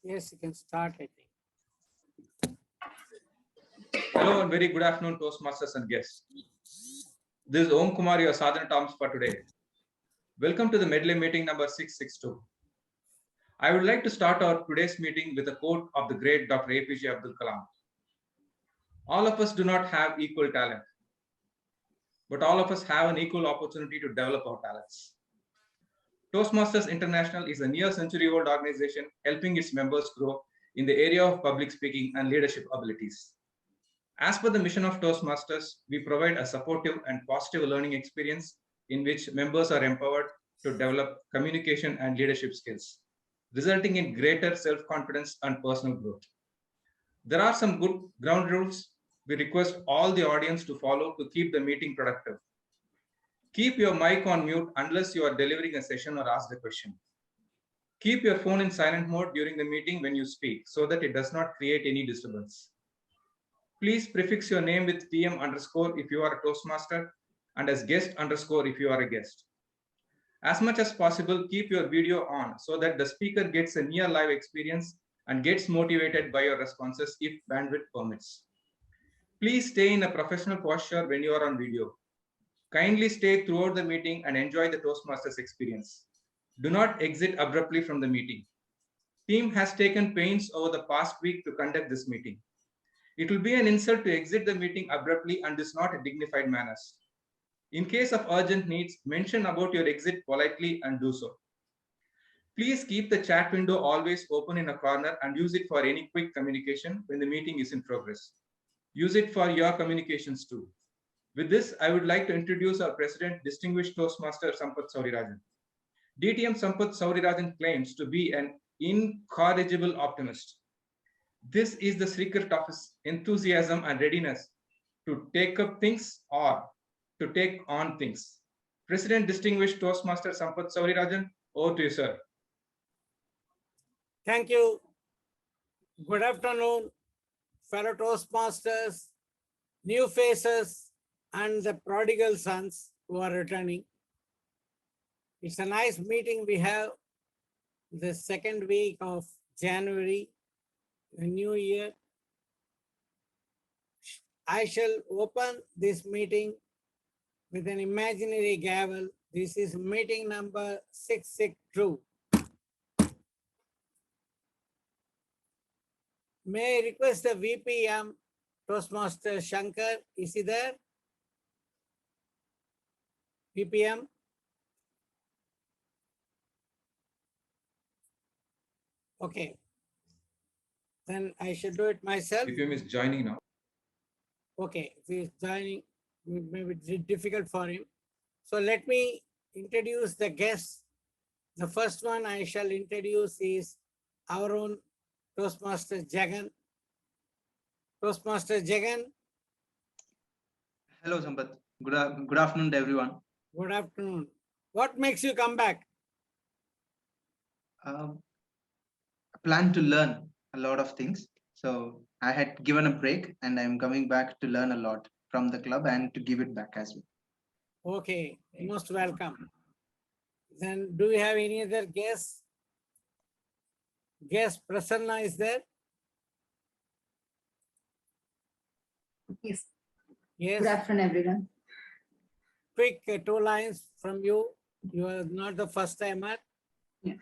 Yes, you can start, I think. Hello and very good afternoon, Toastmasters and guests. This is Om Kumar, your Sergeant Arms for today. Welcome to the Medley meeting number 662. I would like to start our today's meeting with a quote of the great Dr. APJ Abdul Kalam. All of us do not have equal talent, but all of us have an equal opportunity to develop our talents. Toastmasters International is a near-century-old organization helping its members grow in the area of public speaking and leadership abilities. As per the mission of Toastmasters, we provide a supportive and positive learning experience in which members are empowered to develop communication and leadership skills, resulting in greater self-confidence and personal growth. There are some good ground rules we request all the audience to follow to keep the meeting productive. Keep your mic on mute unless you are delivering a session or asked a question. Keep your phone in silent mode during the meeting when you speak so that it does not create any disturbance. Please prefix your name with TM underscore if you are a Toastmaster and as guest underscore if you are a guest. As much as possible, keep your video on so that the speaker gets a near live experience and gets motivated by your responses if bandwidth permits. Please stay in a professional posture when you are on video. Kindly stay throughout the meeting and enjoy the Toastmasters experience. Do not exit abruptly from the meeting. Team has taken pains over the past week to conduct this meeting. It will be an insult to exit the meeting abruptly and is not a dignified manners. In case of urgent needs, mention about your exit politely and do so. Please keep the chat window always open in a corner and use it for any quick communication when the meeting is in progress. Use it for your communications too. With this, I would like to introduce our President, Distinguished Toastmaster Sampath Saurirajan. DTM Sampath Saurirajan claims to be an incorrigible optimist. This is the secret of his enthusiasm and readiness to take up things or to take on things. President Distinguished Toastmaster Sampath Saurirajan, over to you, sir. Thank you. Good afternoon, fellow Toastmasters, new faces, and the prodigal sons who are returning. It's a nice meeting we have the second week of January, the new year. I shall open this meeting with an imaginary gavel. This is meeting number 662. May I request the VPM, Toastmaster Shankar, is he there? VPM? Okay. Then I should do it myself. VPM is joining now. Okay, if he is joining, maybe it's difficult for him. So let me introduce the guests. The first one I shall introduce is our own Toastmaster Jagan. Toastmaster Jagan. Hello, Sampath. Good afternoon to everyone. Good afternoon. What makes you come back? I plan to learn a lot of things. So I had given a break and I'm coming back to learn a lot from the club and to give it back as well. Okay, most welcome. Then do we have any other guests? Guest Prasanna is there? Yes. Yes. Good afternoon, everyone. Quick 2 lines from you. You are not the first timer. Yeah.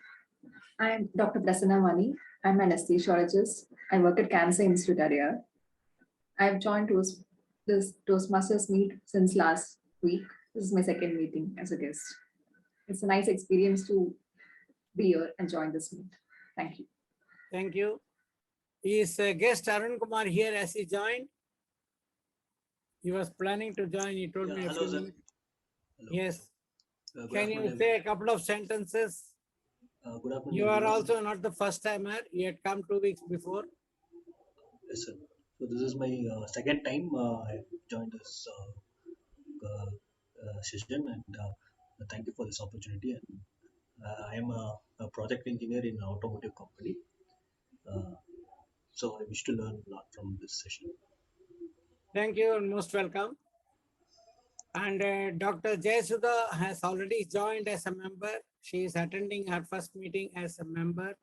I'm Dr. Prasanna Mani. I'm an anesthesiologist. I work at Cancer Institute area. I've joined this Toastmasters meet since last week. This is my second meeting as a guest. It's a nice experience to be here and join this meet. Thank you. Thank you. Is guest Arun Kumar here as he joined? He was planning to join. He told me a few minutes. Yes. Can you say a couple of sentences? Good afternoon. You are also not the first timer. You had come 2 weeks before. Yes, sir. So this is my second time I joined this session, and thank you for this opportunity. And I am a project engineer in an automotive company. So I wish to learn a lot from this session. Thank you and most welcome. And Dr. Jayasudha has already joined as a member. She is attending her first meeting as a member.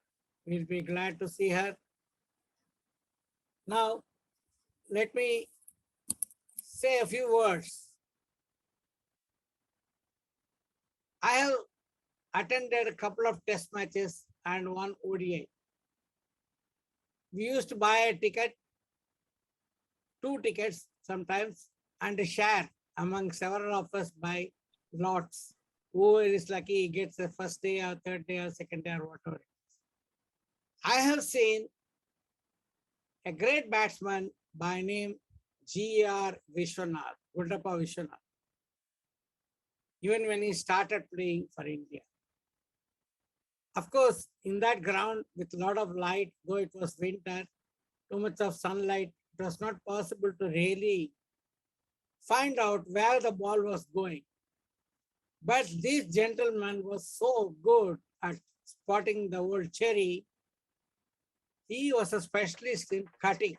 We'll be glad to see her. Now, let me say a few words. I have attended a couple of test matches and one ODI. We used to buy a ticket, 2 tickets sometimes, and share among several of us by lots. Whoever is lucky gets the first day or third day or second day or whatever. I have seen a great batsman by name G.R. Vishwanath, Guldappa Vishwanath, even when he started playing for India. Of course, in that ground with a lot of light, though it was winter, too much of sunlight, it was not possible to really find out where the ball was going. But this gentleman was so good at spotting the old cherry. He was a specialist in cutting.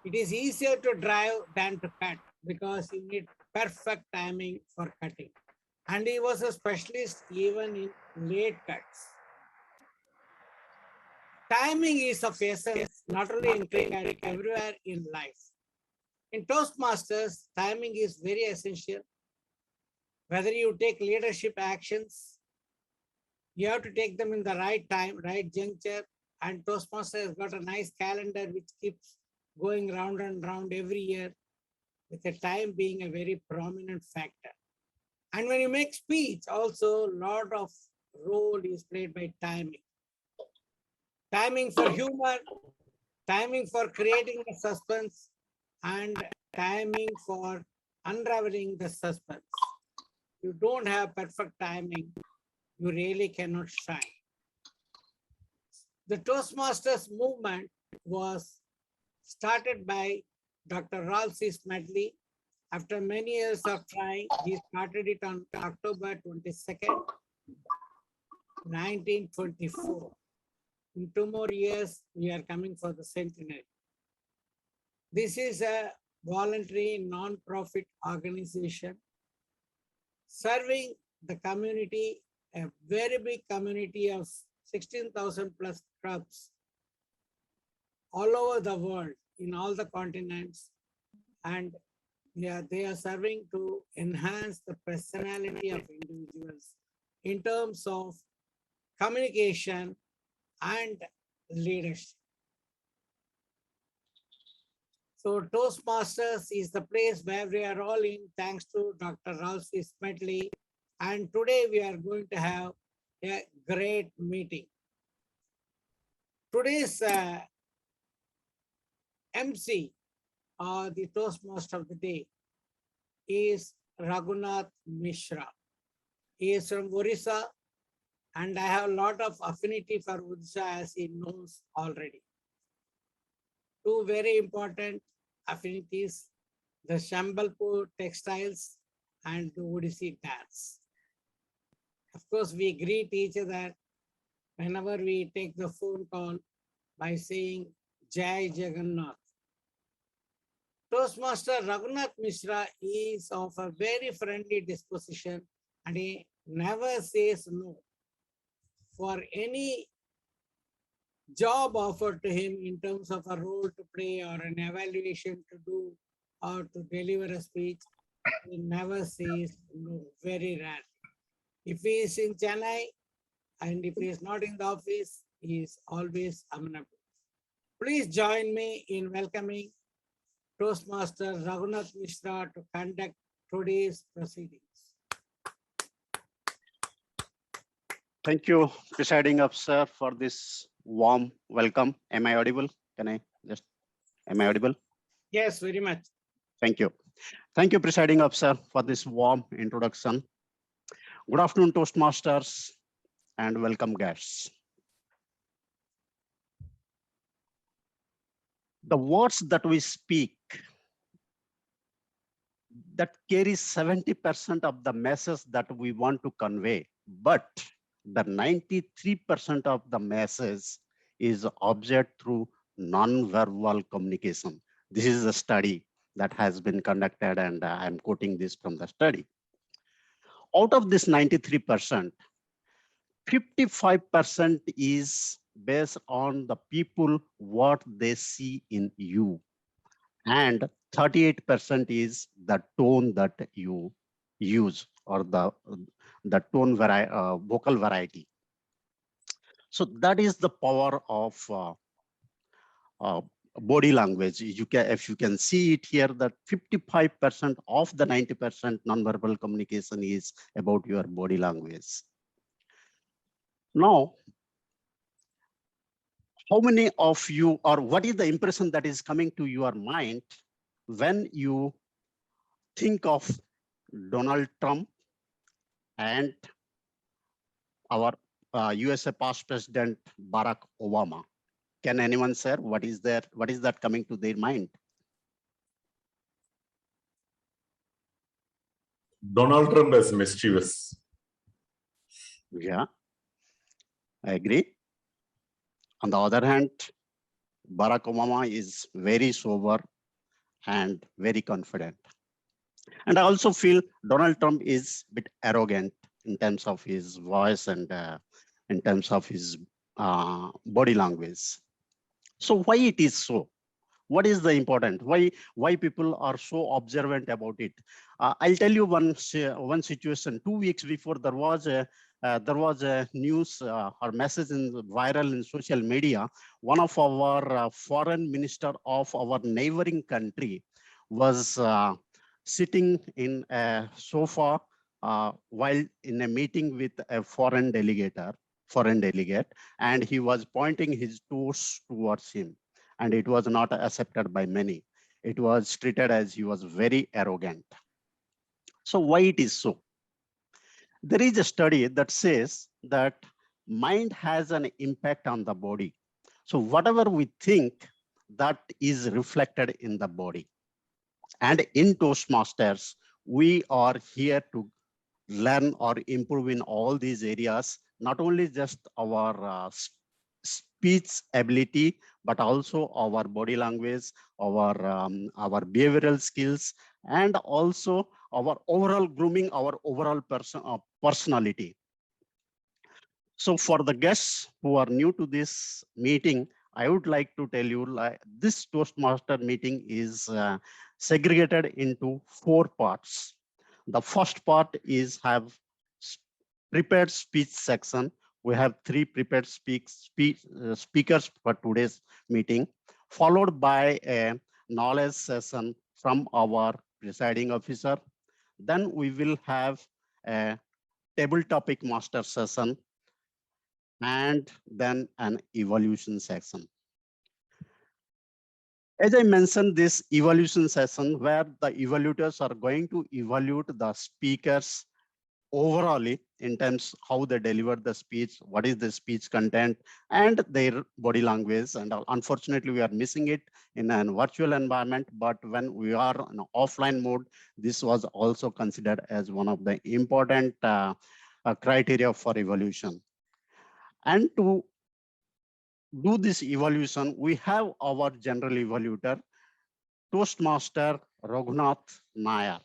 It is easier to drive than to cut because you need perfect timing for cutting. And he was a specialist even in late cuts. Timing is of essence, not only in cricket, everywhere in life. In Toastmasters, timing is very essential. Whether you take leadership actions, you have to take them in the right time, right juncture. And Toastmasters has got a nice calendar which keeps going round and round every year, with the time being a very prominent factor. And when you make speech, also a lot of role is played by timing. Timing for humor, timing for creating the suspense, and timing for unraveling the suspense. You don't have perfect timing, you really cannot shine. The Toastmasters movement was started by Dr. Medley. After many years of trying, he started it on October 22nd, 1924. In 2 more years, we are coming for the centenary. This is a voluntary non-profit organization serving the community, a very big community of 16,000 plus clubs all over the world, in all the continents. And they are serving to enhance the personality of individuals in terms of communication and leadership. So Toastmasters is the place where we are all in, thanks to Dr. Medley. And today we are going to have a great meeting. Today's MC, or the Toastmaster of the day, is Raghunath Mishra. He is from Orissa, and I have a lot of affinity for Orissa, as he knows already. 2 very important affinities, the Shambalpur textiles and the Odissi dance. Of course, we greet each other whenever we take the phone call by saying Jai Jagannath. Toastmaster Raghunath Mishra is of a very friendly disposition, and he never says no for any job offered to him in terms of a role to play or an evaluation to do or to deliver a speech. He never says no, very rarely. If he is in Chennai and if he is not in the office, he is always amenable. Please join me in welcoming Toastmaster Raghunath Mishra to conduct today's proceedings. Thank you, presiding officer, for this warm welcome. Am I audible? Am I audible? Yes, very much. Thank you. Thank you, presiding officer, for this warm introduction. Good afternoon, Toastmasters, and welcome guests. The words that we speak that carries 70% of the message that we want to convey, but the 93% of the message is observed through non-verbal communication. This is a study that has been conducted, and I'm quoting this from the study. Out of this 93%, 55% is based on the people, what they see in you. And 38% is the tone that you use, or the vocal variety. So that is the power of body language. If you can see it here, that 55% of the 90% nonverbal communication is about your body language. Now, how many of you, or what is the impression that is coming to your mind when you think of Donald Trump and our USA past president Barack Obama? Can anyone share what is that coming to their mind? Donald Trump is mischievous. Yeah, I agree. On the other hand, Barack Obama is very sober and very confident. And I also feel Donald Trump is a bit arrogant in terms of his voice and in terms of his body language. So why it is so? What is the important? Why people are so observant about it? I'll tell you one situation. 2 weeks before, there was a news or message viral in social media. One of our foreign minister of our neighboring country was sitting in a sofa while in a meeting with a foreign delegate, and he was pointing his toes towards him, and it was not accepted by many. It was treated as he was very arrogant. So why it is so? There is a study that says that mind has an impact on the body. So whatever we think, that is reflected in the body. And in Toastmasters, we are here to learn or improve in all these areas, not only just our speech ability, but also our body language, our behavioral skills, and also our overall grooming, our overall personality. So for the guests who are new to this meeting, I would like to tell you, this Toastmaster meeting is segregated into 4 parts. The first part is have prepared speech section. We have 3 prepared speakers for today's meeting, followed by a knowledge session from our presiding officer. Then we will have a table topic master session, and then an evaluation section. As I mentioned, this evaluation session where the evaluators are going to evaluate the speakers overall in terms how they deliver the speech, what is the speech content, and their body language. And unfortunately, we are missing it in a virtual environment, but when we are in offline mode, this was also considered as one of the important criteria for evaluation. And to do this evaluation, we have our general evaluator, Toastmaster Raghunath Nair.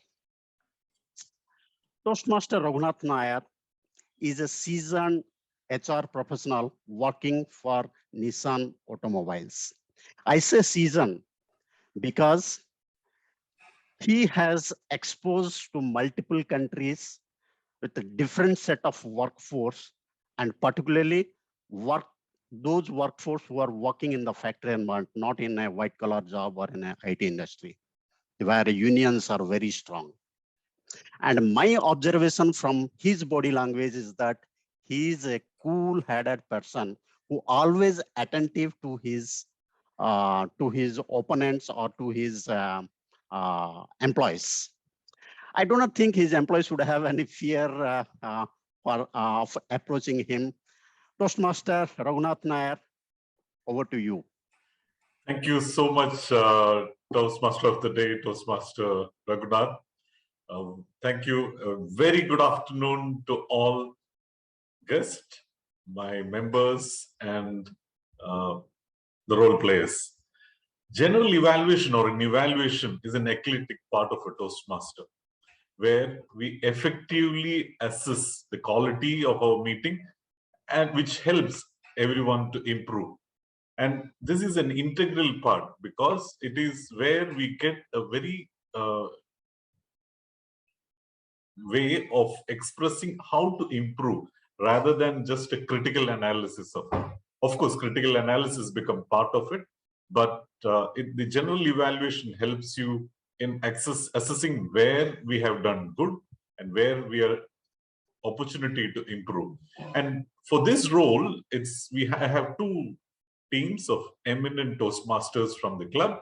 Toastmaster Raghunath Nair is a seasoned HR professional working for Nissan Automobiles. I say seasoned because he has exposed to multiple countries with a different set of workforce, and particularly those workforce who are working in the factory environment, not in a white collar job or in a IT industry, where unions are very strong. And my observation from his body language is that he is a cool-headed person who always attentive to his opponents or to his employees. I do not think his employees would have any fear of approaching him. Toastmaster Raghunath Nair, over to you. Thank you so much, Toastmaster of the Day, Toastmaster Raghunath. Thank you. Very good afternoon to all guests, my members, and the role players. General evaluation or an evaluation is an eclectic part of a Toastmaster, where we effectively assess the quality of our meeting, and which helps everyone to improve. And this is an integral part because it is where we get a very way of expressing how to improve rather than just a critical analysis of it. Of course, critical analysis become part of it, but the general evaluation helps you in assessing where we have done good and where we are opportunity to improve. And for this role, we have two teams of eminent Toastmasters from the club.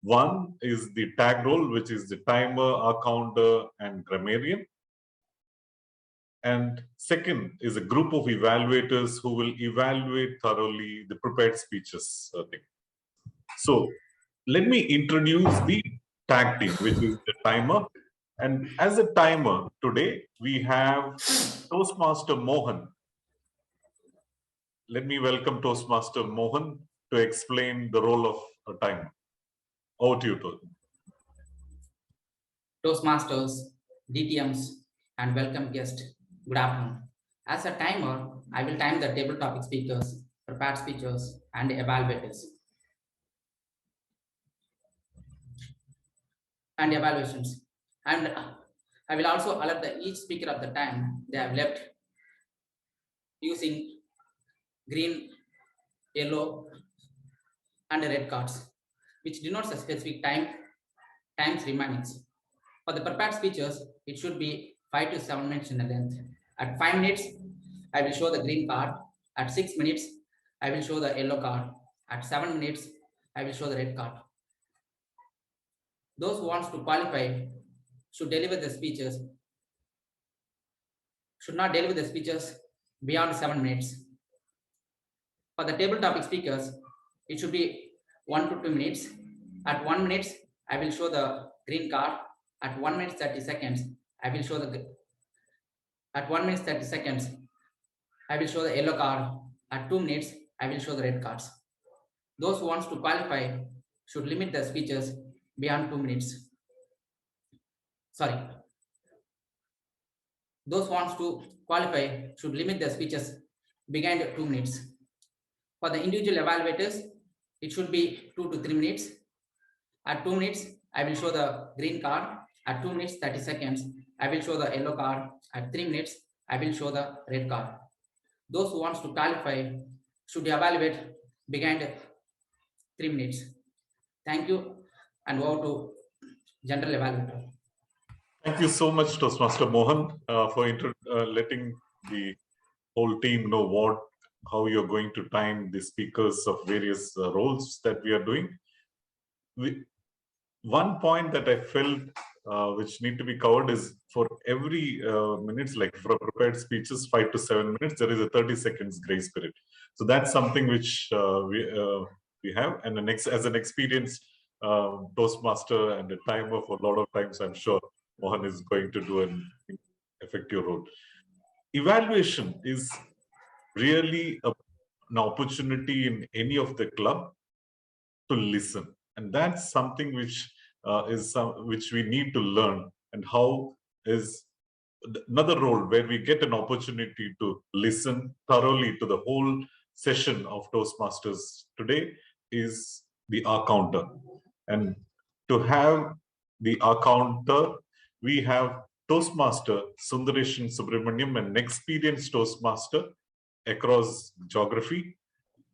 One is the tag role, which is the timer, accounter, and grammarian. And second is a group of evaluators who will evaluate thoroughly the prepared speeches thing. So let me introduce the tag team, which is the timer. And as a timer today, we have Toastmaster Mohan. Let me welcome Toastmaster Mohan to explain the role of a timer. Over to you, Toastmaster. Toastmasters, DTMs, and welcome guest. Good afternoon. As a timer, I will time the table topic speakers, prepared speeches, and evaluators. And evaluations. And I will also alert each speaker of the time they have left using green, yellow, and red cards, which denotes a specific times remaining. For the prepared speeches, it should be 5 to 7 minutes in length. At 5 minutes, I will show the green card. At 6 minutes, I will show the yellow card. At 7 minutes, I will show the red card. Those who want to qualify should deliver the speeches, should not deliver the speeches beyond 7 minutes. For the table topic speakers, it should be 1 to 2 minutes. At 1 minute, I will show the green card. At 1 minute 30 seconds, I will show the. At 1 minute 30 seconds, I will show the yellow card. At 2 minutes, I will show the red cards. Those who want to qualify should limit the speeches beyond 2 minutes. Sorry. Those who want to qualify should limit the speeches beyond 2 minutes. For the individual evaluators, it should be 2 to 3 minutes. At 2 minutes, I will show the green card. At 2 minutes 30 seconds, I will show the yellow card. At 3 minutes, I will show the red card. Those who want to qualify should evaluate behind 3 minutes. Thank you, and over to General Evaluator. Thank you so much, Toastmaster Mohan, for letting the whole team know how you're going to time the speakers of various roles that we are doing. One point that I felt which need to be covered is for every minutes, like for prepared speeches, 5 to 7 minutes, there is a 30 seconds grace period. So that's something which we have. And as an experienced Toastmaster and a timer for a lot of times, I'm sure Mohan is going to do an effective role. Evaluation is really an opportunity in any of the club to listen. And that's something which which we need to learn, and how is another role where we get an opportunity to listen thoroughly to the whole session of Toastmasters today is the accounter. And to have the accounter, we have Toastmaster Sundareshan Subramaniam, an experienced Toastmaster across geography.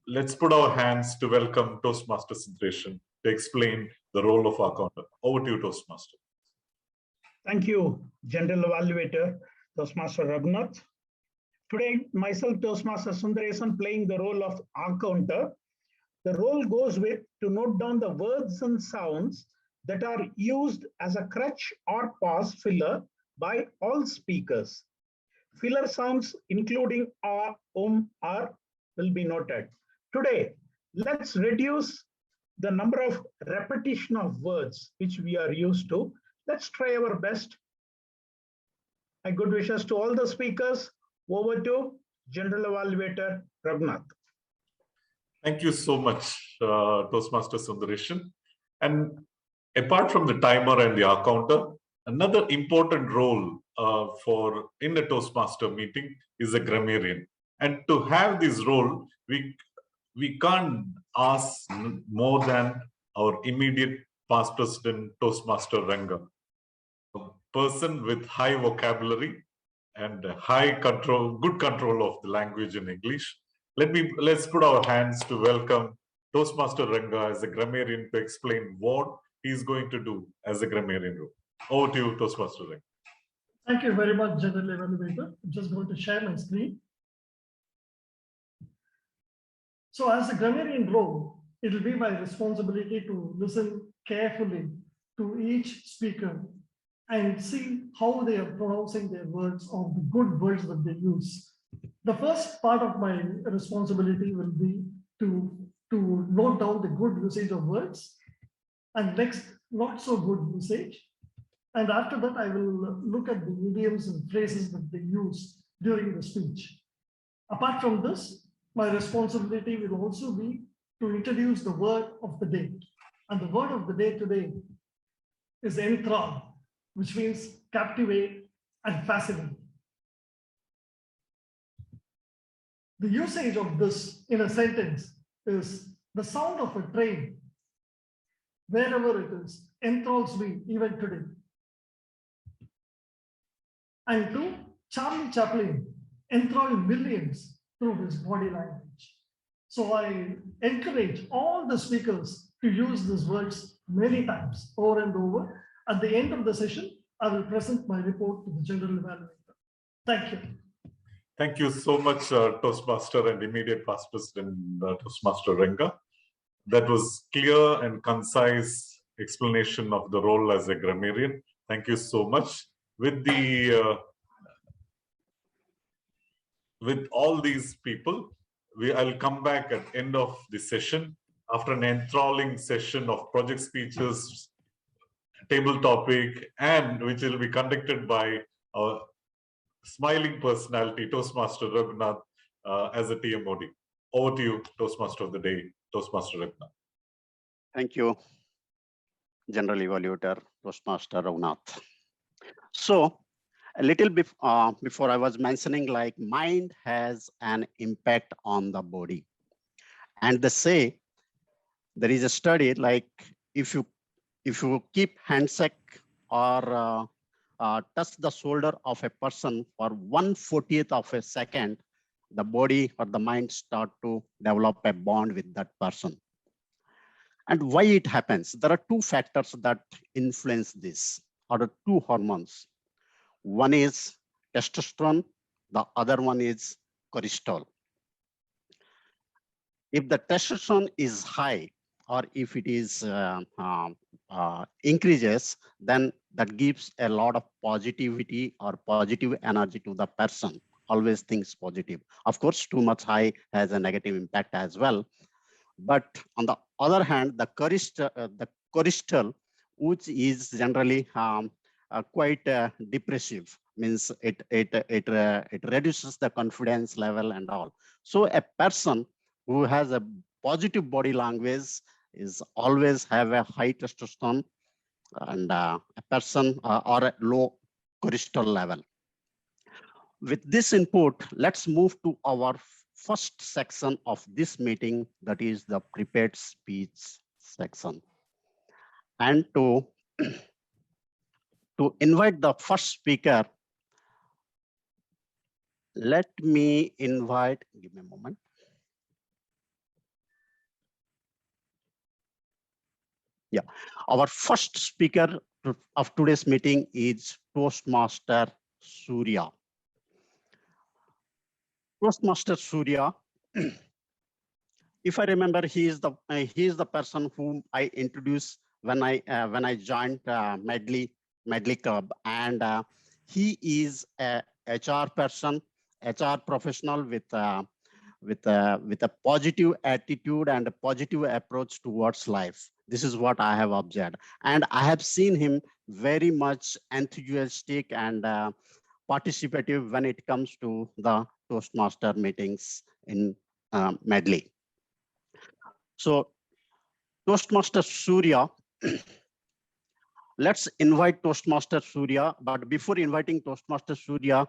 Let's put our hands to welcome Toastmaster Sundareshan to explain the role of accounter. Over to you, Toastmaster. Thank you, General Evaluator, Toastmaster Raghunath. Today, myself, Toastmaster Sundareshan, playing the role of accounter. The role goes with to note down the words and sounds that are used as a crutch or pause filler by all speakers. Filler sounds including or, are will be noted. Today, let's reduce the number of repetition of words which we are used to. Let's try our best. My good wishes to all the speakers. Over to General Evaluator Raghunath. Thank you so much, Toastmaster Sundareshan. And apart from the timer and the accounter, another important role in a Toastmaster meeting is a grammarian. And to have this role, we can't ask more than our immediate past president, Toastmaster Ranga, a person with high vocabulary and high control, good control of the language in English. Let's put our hands to welcome Toastmaster Ranga as a grammarian to explain what he's going to do as a grammarian role. Over to you, Toastmaster Ranga. Thank you very much, General Evaluator. I'm just going to share my screen. So as a grammarian role, it will be my responsibility to listen carefully to each speaker and see how they are pronouncing their words or the good words that they use. The first part of my responsibility will be to note down the good usage of words, and next, not so good usage. And after that, I will look at the idioms and phrases that they use during the speech. Apart from this, my responsibility will also be to introduce the word of the day. And the word of the day today is enthrall, which means captivate and fascinate. The usage of this in a sentence is the sound of a train, wherever it is, enthralls me even today. And two, Charlie Chaplin enthralled millions through his body language. So I encourage all the speakers to use these words many times over and over. At the end of the session, I will present my report to the General Evaluator. Thank you. Thank you so much, Toastmaster and immediate past president, Toastmaster Ranga. That was clear and concise explanation of the role as a grammarian. Thank you so much. With all these people, I'll come back at end of the session after an enthralling session of project speeches, table topic, and which will be conducted by our smiling personality, Toastmaster Raghunath, as a TMOD. Over to you, Toastmaster of the day, Toastmaster Raghunath. Thank you, General Evaluator, Toastmaster Raghunath. So, a little bit before I was mentioning, like, mind has an impact on the body. And they say, there is a study, like, if you keep handshake or touch the shoulder of a person for 1/40th of a second, the body or the mind start to develop a bond with that person. And why it happens? There are two factors that influence this, or two hormones. One is testosterone, the other one is cortisol. If the testosterone is high, or if it is increases, then that gives a lot of positivity or positive energy to the person. Always thinks positive. Of course, too much high has a negative impact as well. But on the other hand, the cortisol, which is generally quite depressive, means it reduces the confidence level and all. So a person who has a positive body language is always have a high testosterone, and a person or a low cortisol level. With this input, let's move to our first section of this meeting, that is the prepared speech section. And to invite the first speaker, let me invite, give me a moment. Yeah, our first speaker of today's meeting is Toastmaster Surya. Toastmaster Surya, if I remember, he is the person whom I introduced when I joined Medley Club, and he is a HR person, HR professional with a positive attitude and a positive approach towards life. This is what I have observed, and I have seen him very much enthusiastic and participative when it comes to the Toastmaster meetings in Medley. So, Toastmaster Surya, let's invite Toastmaster Surya. But before inviting Toastmaster Surya,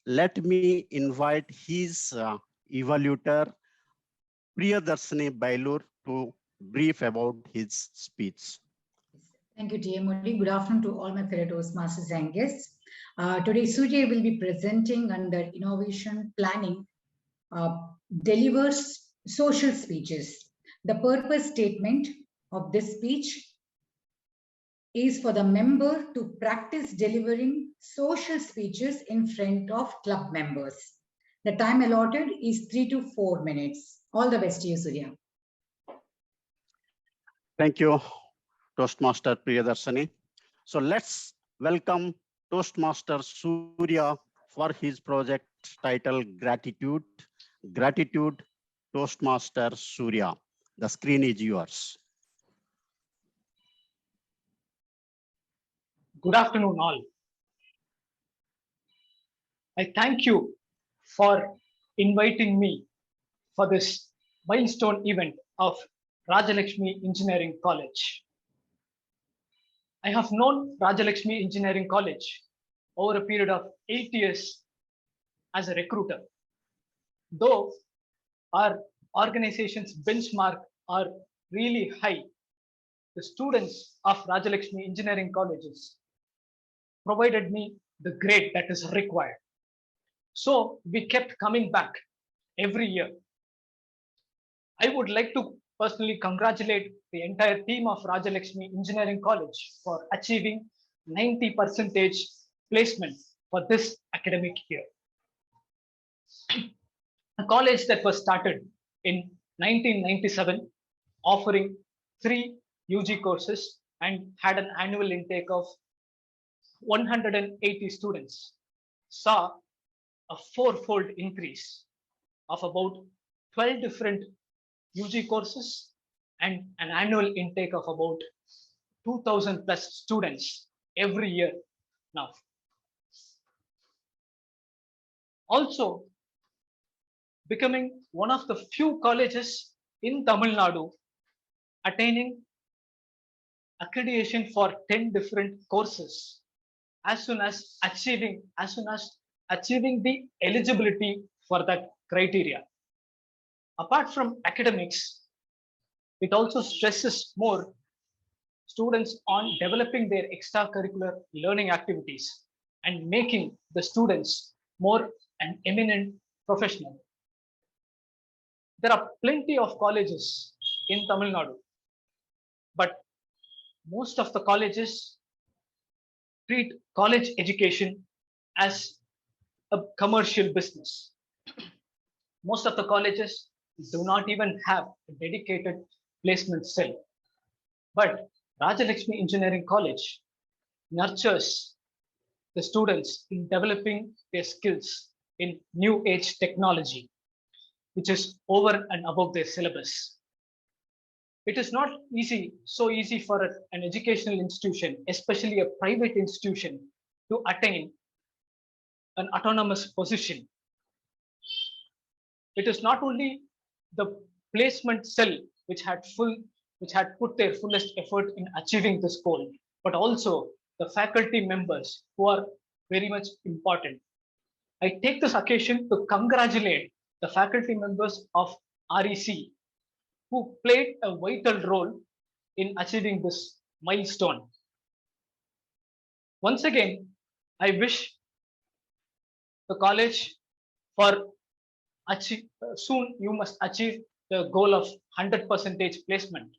let me invite his evaluator, Priyadarshini Bailur, to brief about his speech. Thank you, T.M. Modi. Good afternoon to all my fellow Toastmasters and guests. Today, Surya will be presenting under innovation planning, delivers social speeches. The purpose statement of this speech is for the member to practice delivering social speeches in front of club members. The time allotted is 3 to 4 minutes. All the best to you, Surya. Thank you, Toastmaster Priyadarshini. So let's welcome Toastmaster Surya for his project titled Gratitude. Gratitude, Toastmaster Surya. The screen is yours. Good afternoon, all. I thank you for inviting me for this milestone event of Rajalakshmi Engineering College. I have known Rajalakshmi Engineering College over a period of 8 years as a recruiter. Though our organization's benchmark are really high, the students of Rajalakshmi Engineering Colleges provided me the grade that is required. So we kept coming back every year. I would like to personally congratulate the entire team of Rajalakshmi Engineering College for achieving 90% placement for this academic year. A college that was started in 1997, offering 3 UG courses and had an annual intake of 180 students, saw a 4-fold increase of about 12 different UG courses and an annual intake of about 2,000 plus students every year now. Also, becoming one of the few colleges in Tamil Nadu attaining accreditation for 10 different courses as soon as achieving the eligibility for that criteria. Apart from academics, it also stresses more students on developing their extracurricular learning activities and making the students more an eminent professional. There are plenty of colleges in Tamil Nadu, but most of the colleges treat college education as a commercial business. Most of the colleges do not even have a dedicated placement cell. But Rajalakshmi Engineering College nurtures the students in developing their skills in new age technology, which is over and above their syllabus. It is not so easy for an educational institution, especially a private institution, to attain an autonomous position. It is not only the placement cell which had put their fullest effort in achieving this goal, but also the faculty members who are very much important. I take this occasion to congratulate the faculty members of REC who played a vital role in achieving this milestone. Once again, I wish the college for soon you must achieve the goal of 100% placement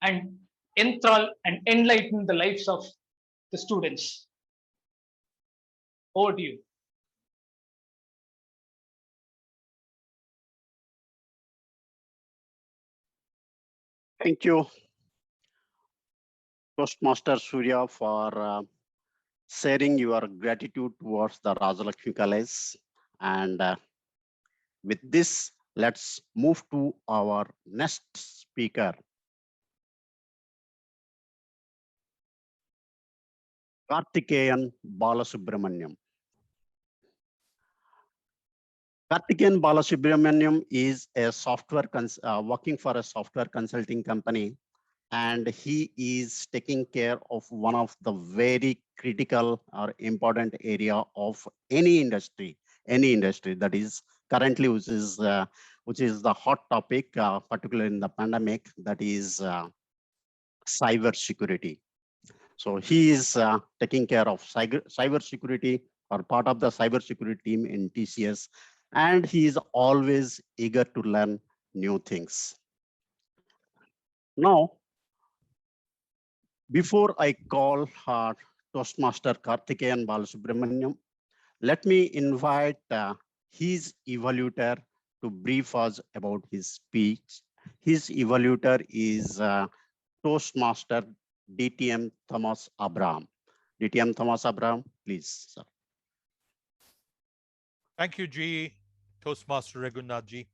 and enthrall and enlighten the lives of the students. Over to you. Thank you, Toastmaster Surya, for sharing your gratitude towards the Rajalakshmi College. And with this, let's move to our next speaker. Karthikeyan Balasubramaniam. Karthikeyan Balasubramaniam is a working for a software consulting company, and he is taking care of one of the very critical or important area of any industry, any industry. That is currently, which is the hot topic, particularly in the pandemic, that is cyber security. So he is taking care of cyber security, or part of the cyber security team in TCS, and he is always eager to learn new things. Now, before I call Toastmaster Karthikeyan Balasubramaniam, let me invite his evaluator to brief us about his speech. His evaluator is Toastmaster DTM Thomas Abraham. DTM Thomas Abraham, please, sir. Thank you, G. Toastmaster Raghunath ji.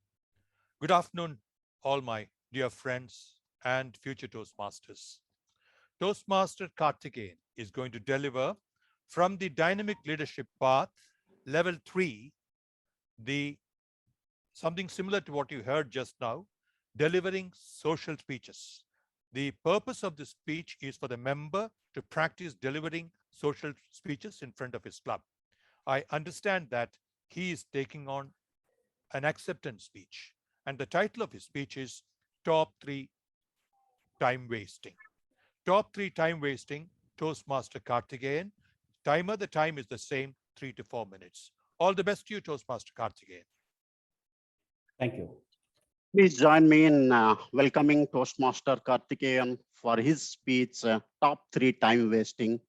Good afternoon, all my dear friends and future Toastmasters. Toastmaster Karthikeyan is going to deliver from the Dynamic Leadership Path, Level 3, something similar to what you heard just now, delivering social speeches. The purpose of this speech is for the member to practice delivering social speeches in front of his club. I understand that he is taking on an acceptance speech, and the title of his speech is Top 3 Time Wasting. Top 3 Time Wasting, Toastmaster Karthikeyan. Timer, the time is the same, 3 to 4 minutes. All the best to you, Toastmaster Karthikeyan. Thank you. Please join me in welcoming Toastmaster Karthikeyan for his speech, Top 3 Time Wasting.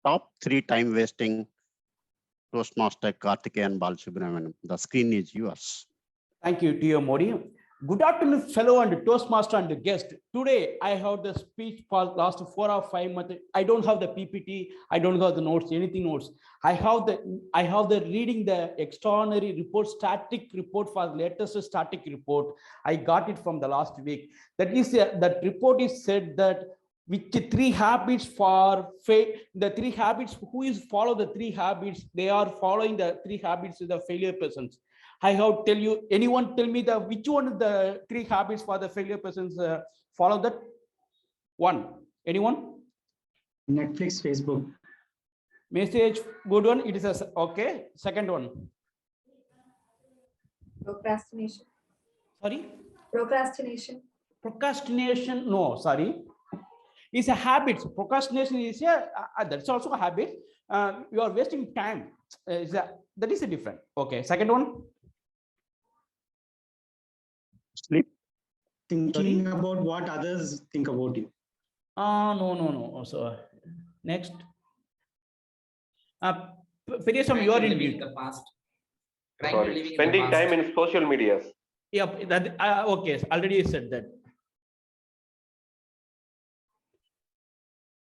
Top 3 Time Wasting, Toastmaster Karthikeyan Balasubramaniam. The screen is yours. Thank you, T.O. Modi. Good afternoon, fellow and Toastmaster and guest. Today, I have the speech for last 4 or 5 months. I don't have the PPT. I don't have the notes, anything notes. I have the reading the extraordinary report, static report for latest static report. I got it from the last week. That report is said that which 3 habits for the 3 habits, who is follow the 3 habits, they are following the 3 habits of the failure persons. I have tell you, anyone tell me which one of the 3 habits for the failure persons follow that? One, anyone? Netflix, Facebook. Message, good one, it is okay. Second one. Procrastination. Sorry? Procrastination. Procrastination, no, sorry. It's a habit. Procrastination is that's also a habit. You are wasting time. That is a different. Okay, second one. Sleep. Thinking about what others think about you. No. So next. Periyasam, you are in mute. The past. Sorry. Spending time in social media. Yep, that okay, already said that.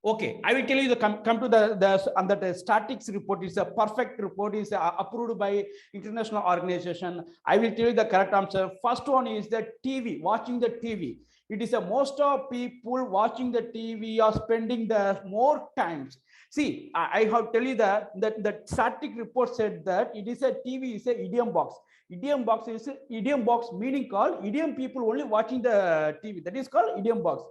Okay, I will tell you the come to the statics report is a perfect report, is approved by international organization. I will tell you the correct answer. First one is the TV, watching the TV. It is a most of people watching the TV are spending the more times. See, I have tell you that the static report said that it is a TV is a idiom box. Idiom box is idiom box meaning called idiom people only watching the TV. That is called idiom box.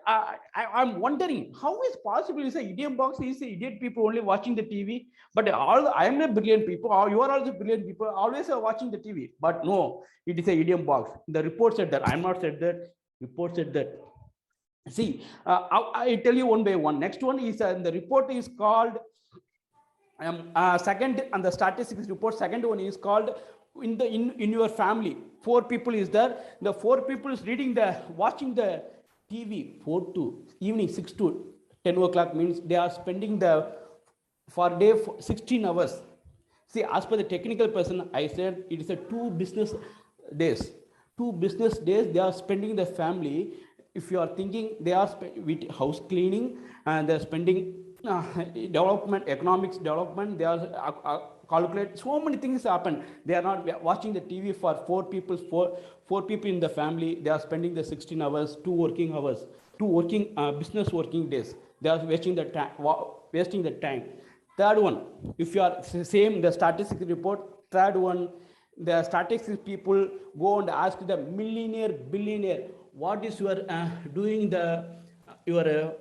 I'm wondering how is possible is a idiom box is idiot people only watching the TV, but I am a brilliant people, you are also brilliant people, always are watching the TV, but no, it is a idiom box. The report said that. I'm not said that. Report said that. See, I tell you one by one. Next one is the report is called second, and the statistics report. Second one is called in your family. 4 people is there. The 4 people is watching the TV 4 to evening 6 to 10 o'clock means they are spending for day 16 hours. See, as per the technical person, I said it is a 2 business days. 2 business days they are spending the family. If you are thinking they are with house cleaning and they are spending development, economics development, they are calculate so many things happen. They are not watching the TV for 4 people, 4 people in the family. They are spending the 16 hours, 2 working hours, 2 working business working days. They are wasting the time. Third one, if you are same the statistics report. Third one, the statistics people go and ask the millionaire, billionaire, what is your doing your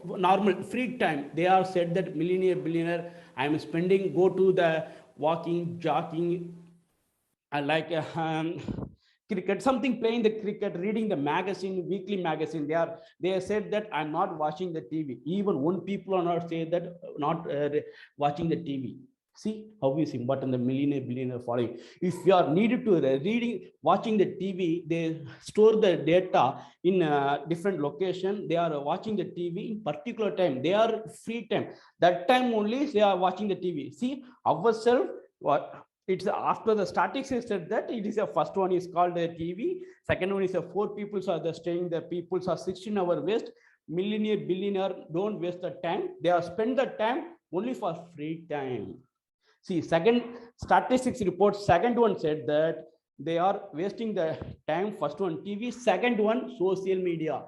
normal free time. They are said that millionaire, billionaire, I am spending, go to the walking, jogging, like cricket, something playing the cricket, reading the magazine, weekly magazine. They said that I'm not watching the TV. Even one people on earth say that not watching the TV. See how is important the millionaire billionaire following. If you are needed to watching the TV, they store the data in a different location. They are watching the TV in particular time. They are free time. That time only they are watching the TV. See ourselves what. It's after the statistics is said that it is a first one is called the TV. Second one is a 4 people are the staying. The people are 16-hour waste. Millionaire, billionaire don't waste the time. They are spend the time only for free time. See, second statistics report, second one said that they are wasting the time. First one TV, second one social media.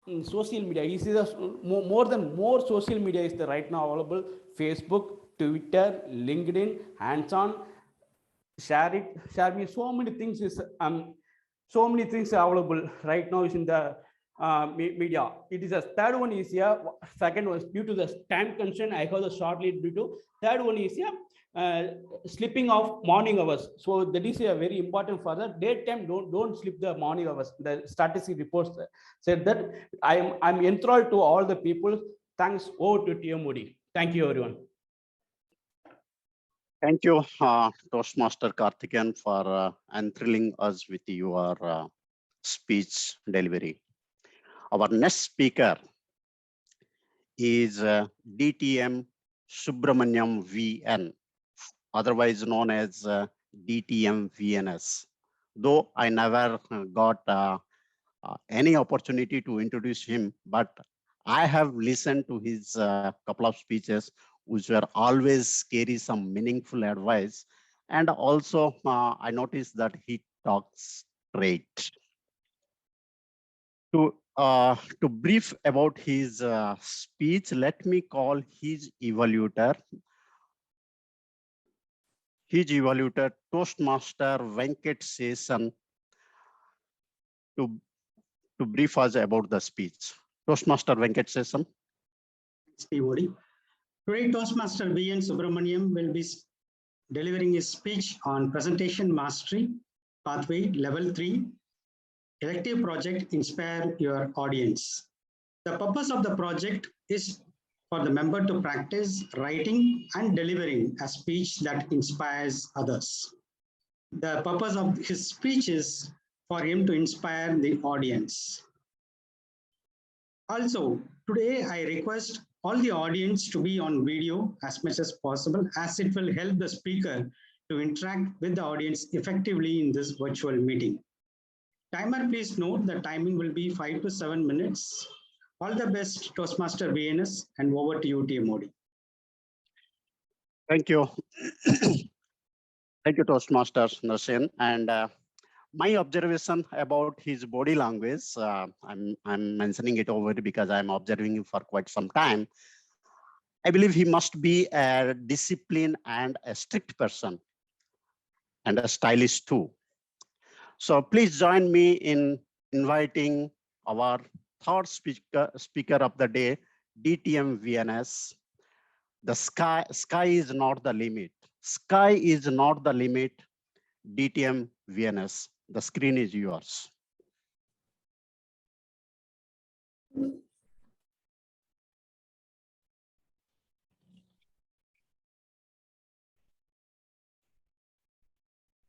In social media, you see the more social media is the right now available. Facebook, Twitter, LinkedIn, hands-on, share me. So many things is so many things are available right now is in the media. It is a third one is here. Second one is due to the time constraint. I have the short lead due to third one is here. Slipping of morning hours. So that is a very important for the daytime. Don't slip the morning hours. The statistic reports said that I'm enthralled to all the people. Thanks. Over to TM Modi. Thank you, everyone. Thank you, Toastmaster Karthikeyan, for enthralling us with your speech delivery. Our next speaker is DTM Subramaniam VN, otherwise known as DTM VNS. Though I never got any opportunity to introduce him, but I have listened to his couple of speeches, which were always carry some meaningful advice. And also I noticed that he talks straight. To brief about his speech, let me call his evaluator. His evaluator, Toastmaster Venkat Sesan, to brief us about the speech. Toastmaster Venkat Sesan. Today, Toastmaster V.N. Subramaniam will be delivering his speech on Presentation Mastery, Pathway Level 3, Elective Project Inspire Your Audience. The purpose of the project is for the member to practice writing and delivering a speech that inspires others. The purpose of his speech is for him to inspire the audience. Also, today I request all the audience to be on video as much as possible, as it will help the speaker to interact with the audience effectively in this virtual meeting. Timer, please note the timing will be 5 to 7 minutes. All the best, Toastmaster VNS, and over to you, TM Modi. Thank you. Thank you, Toastmaster Narshen. And my observation about his body language, I'm mentioning it over because I'm observing him for quite some time. I believe he must be a disciplined and a strict person and a stylish too. So please join me in inviting our third speaker of the day, DTM VNS. The sky is not the limit. Sky is not the limit. DTM VNS. The screen is yours.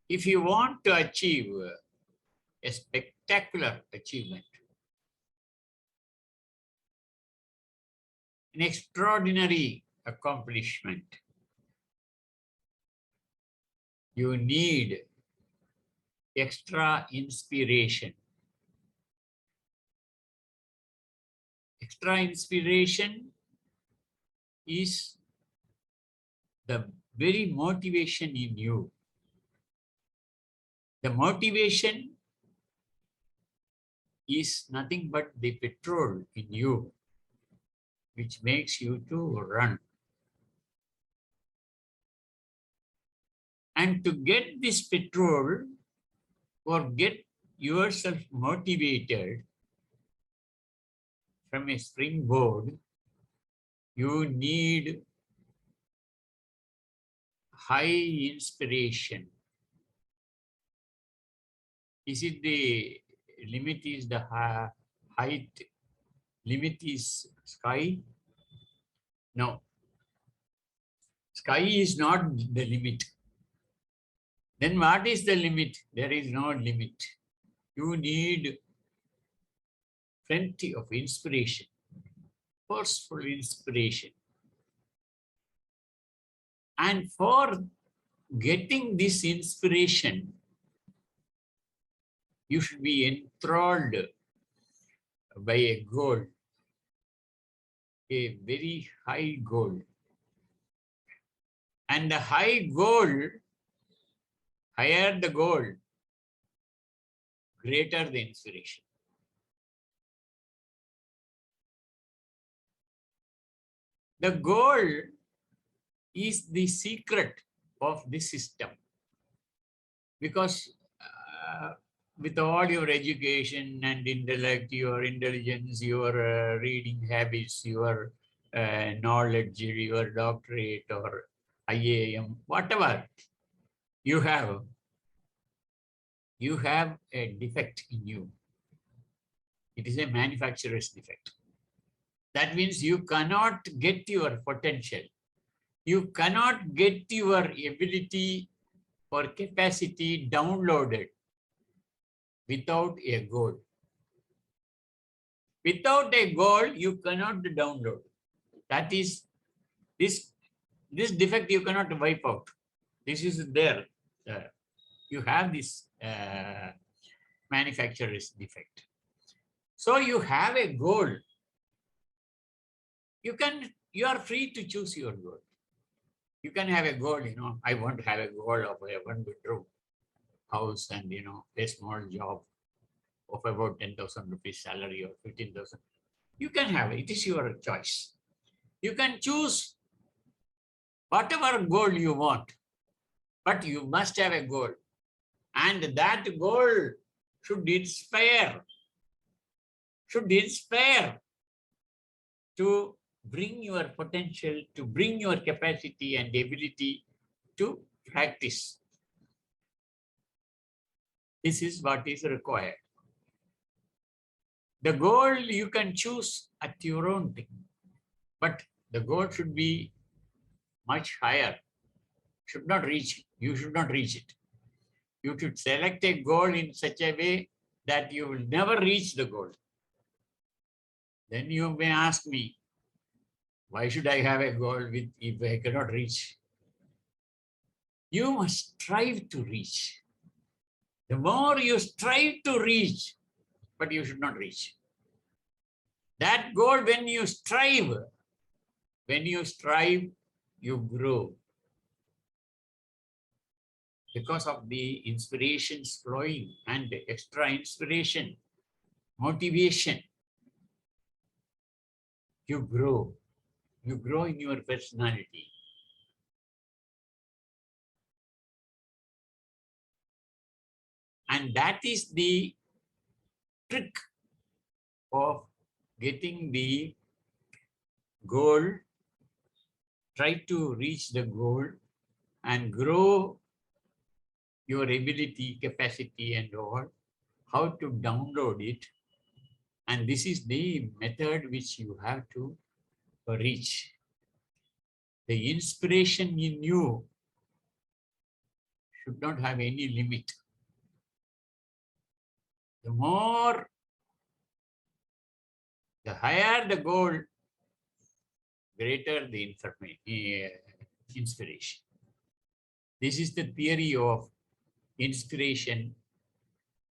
If you want to achieve a spectacular achievement, an extraordinary accomplishment, you need extra inspiration. Extra inspiration is the very motivation in you. The motivation is nothing but the petrol in you, which makes you to run. And to get this petrol or get yourself motivated from a springboard, you need high inspiration. Is it the limit is the height? Limit is sky? No. Sky is not the limit. Then what is the limit? There is no limit. You need plenty of inspiration, forceful inspiration. And for getting this inspiration, you should be enthralled by a goal, a very high goal. And the high goal, higher the goal, greater the inspiration. The goal is the secret of this system, because with all your education and intellect, your intelligence, your reading habits, your knowledge, your doctorate or IAM, whatever you have a defect in you. It is a manufacturer's defect. That means you cannot get your potential. You cannot get your ability or capacity downloaded without a goal. Without a goal, you cannot download. That is, this defect you cannot wipe out. This is there. You have this manufacturer's defect. So you have a goal. You are free to choose your goal. You can have a goal, I want to have a goal of a 1-bedroom house and, a small job of about 10,000 rupees salary or 15,000. You can have it. It is your choice. You can choose whatever goal you want, but you must have a goal. And that goal should inspire to bring your potential, to bring your capacity and ability to practice. This is what is required. The goal you can choose at your own thing, but the goal should be much higher. You should not reach it. You should select a goal in such a way that you will never reach the goal. Then you may ask me, why should I have a goal if I cannot reach? You must strive to reach. The more you strive to reach, but you should not reach. That goal, when you strive, you grow. Because of the inspirations flowing and the extra inspiration, motivation, you grow. You grow in your personality. And that is the trick of getting the goal. Try to reach the goal and grow your ability, capacity, and all, how to download it. And this is the method which you have to reach. The inspiration in you should not have any limit. The higher the goal, greater the inspiration. This is the theory of inspiration,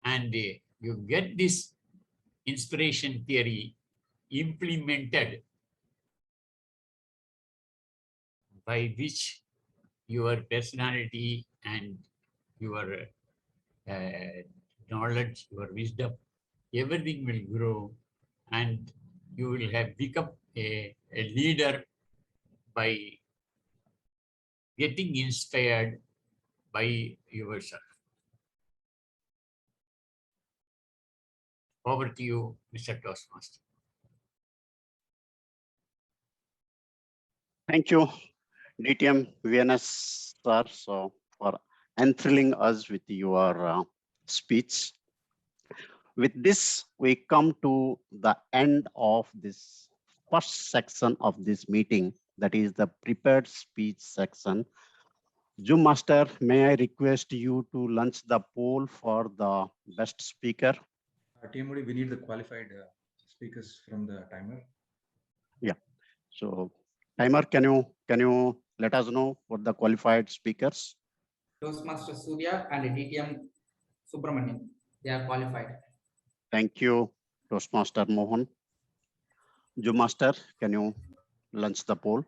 and you get this inspiration theory implemented, by which your personality and your knowledge, your wisdom, everything will grow, and you will have become a leader by getting inspired by yourself. Over to you, Mr. Toastmaster. Thank you, DTM, VNS, sir, so for enthralling us with your speech. With this, we come to the end of this first section of this meeting, that is the prepared speech section. Zoom Master, may I request you to launch the poll for the best speaker? TMOD, we need the qualified speakers from the timer. Yeah. So, timer, can you let us know what the qualified speakers? Toastmaster Surya and DTM Subramaniam, they are qualified. Thank you, Toastmaster Mohan. Zoom Master, can you launch the poll?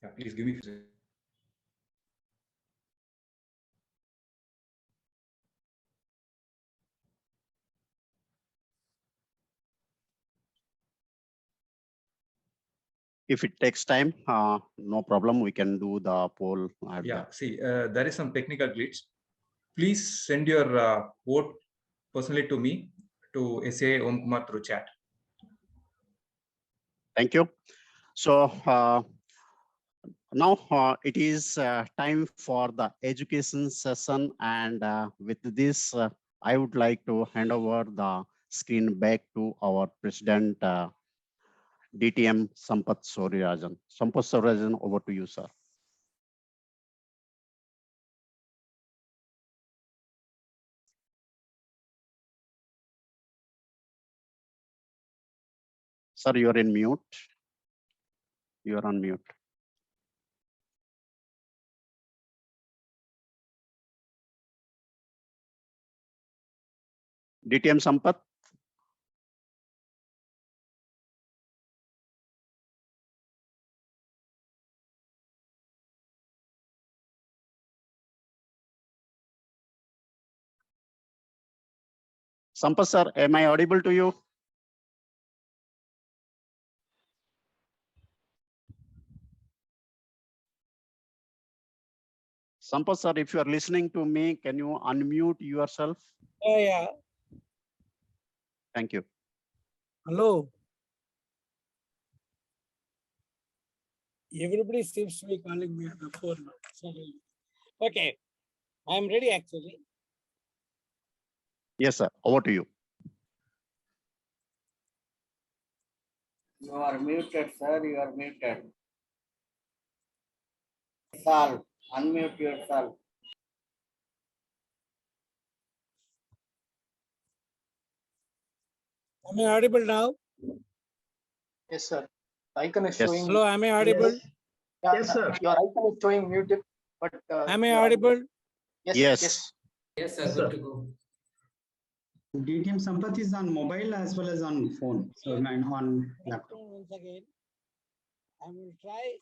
Yeah, please give me a few seconds. If it takes time, no problem. We can do the poll. Yeah, see, there is some technical glitch. Please send your vote personally to me, to SA Om Kumar through chat. Thank you. So now it is time for the education session, and with this, I would like to hand over the screen back to our President, DTM Sampath Sourirajan. Sampath Sourirajan, over to you, sir. Sir, you are in mute. You are on mute. DTM Sampath. Sampath sir, am I audible to you? Sampath sir, if you are listening to me, can you unmute yourself? Yeah. Thank you. Hello. Everybody seems to be calling me on the phone. Sorry. Okay, I'm ready actually. Yes, sir. Over to you. You are muted, sir. You are muted. Yourself. Unmute yourself. Am I audible now? Yes, sir. The icon is Yes. showing. Hello, am I audible? Yeah, Yes, sir. Your icon is showing muted, but Am I you are audible? Yes. Yes. Yes. Yes, sir, Yes, good sir. to go. DTM Sampath is on mobile as well as on phone. So on laptop. Once again, I will try.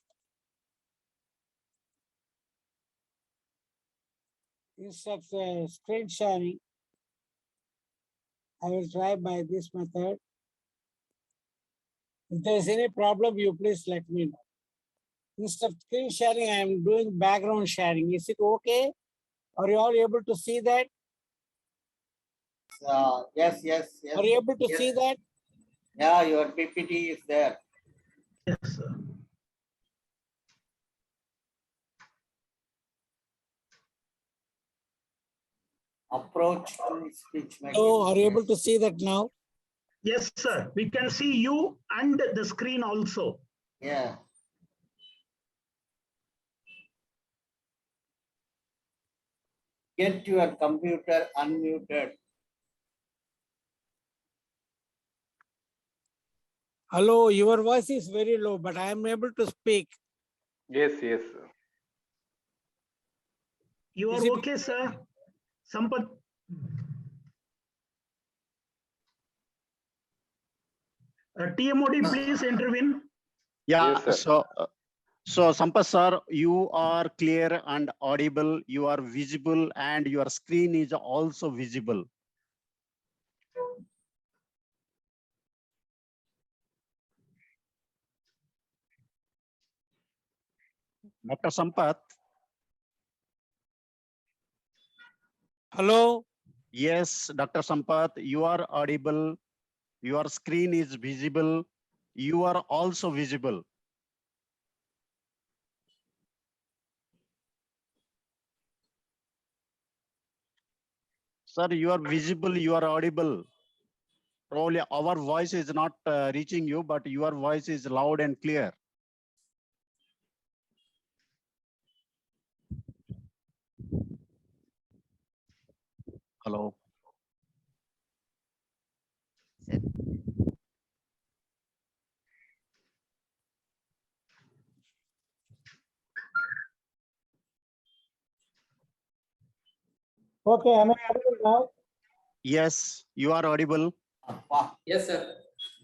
Instead of screen sharing, I will try by this method. If there is any problem, you please let me know. Instead of screen sharing, I am doing background sharing. Is it okay? Are you all able to see that? Yes. Are you able to see that? Yeah, your PPT is there. Yes, sir. Approach to speech making. So, are you able to see that now? Yes, sir. We can see you and the screen also. Yeah. Get your computer unmuted. Hello, your voice is very low, but I am able to speak. Yes. You Is are it okay, sir? Sampath. TMOD, please intervene. Yeah. Yes, sir. So Sampath sir, you are clear and audible. You are visible, and your screen is also visible. Dr. Sampath. Hello. Yes, Dr. Sampath, you are audible. Your screen is visible. You are also visible. Sir, you are visible, you are audible. Probably our voice is not reaching you, but your voice is loud and clear. Hello. Okay, am I audible now? Yes, you are audible. Yes, sir.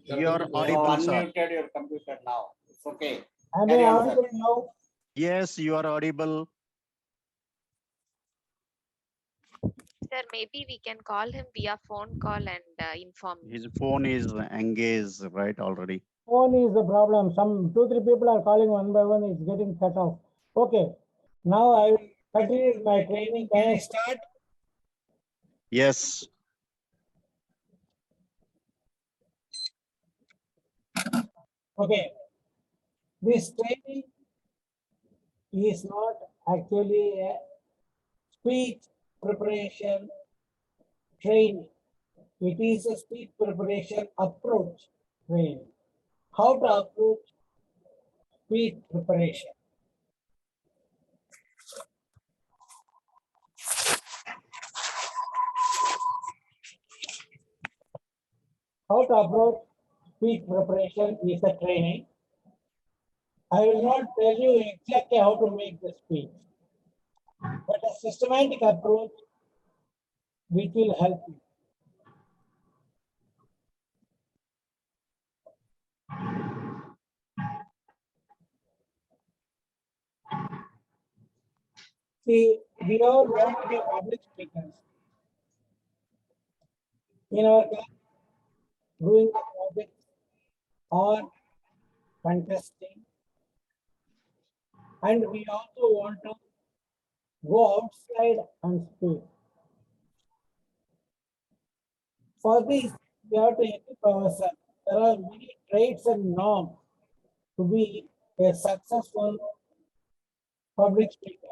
You are You audible, have sir. unmuted your computer now. It's okay. Am I Carry on, audible sir. now? Yes, you are audible. Sir, maybe we can call him via phone call and inform him. His phone is engaged, right, already. Phone is the problem. Some 2-3 people are calling one by one. It's getting cut off. Okay. Now I will continue my training. Can I start? Yes. Okay. This training is not actually a speech preparation training. It is a speech preparation approach training. How to approach speech preparation. How to approach speech preparation is a training. I will not tell you exactly how to make the speech, but a systematic approach which will help you. See, we all want to be public speakers. In our class, doing the projects or contesting, and we also want to go outside and speak. For this, we have to equip ourselves. There are many traits and norms to be a successful public speaker.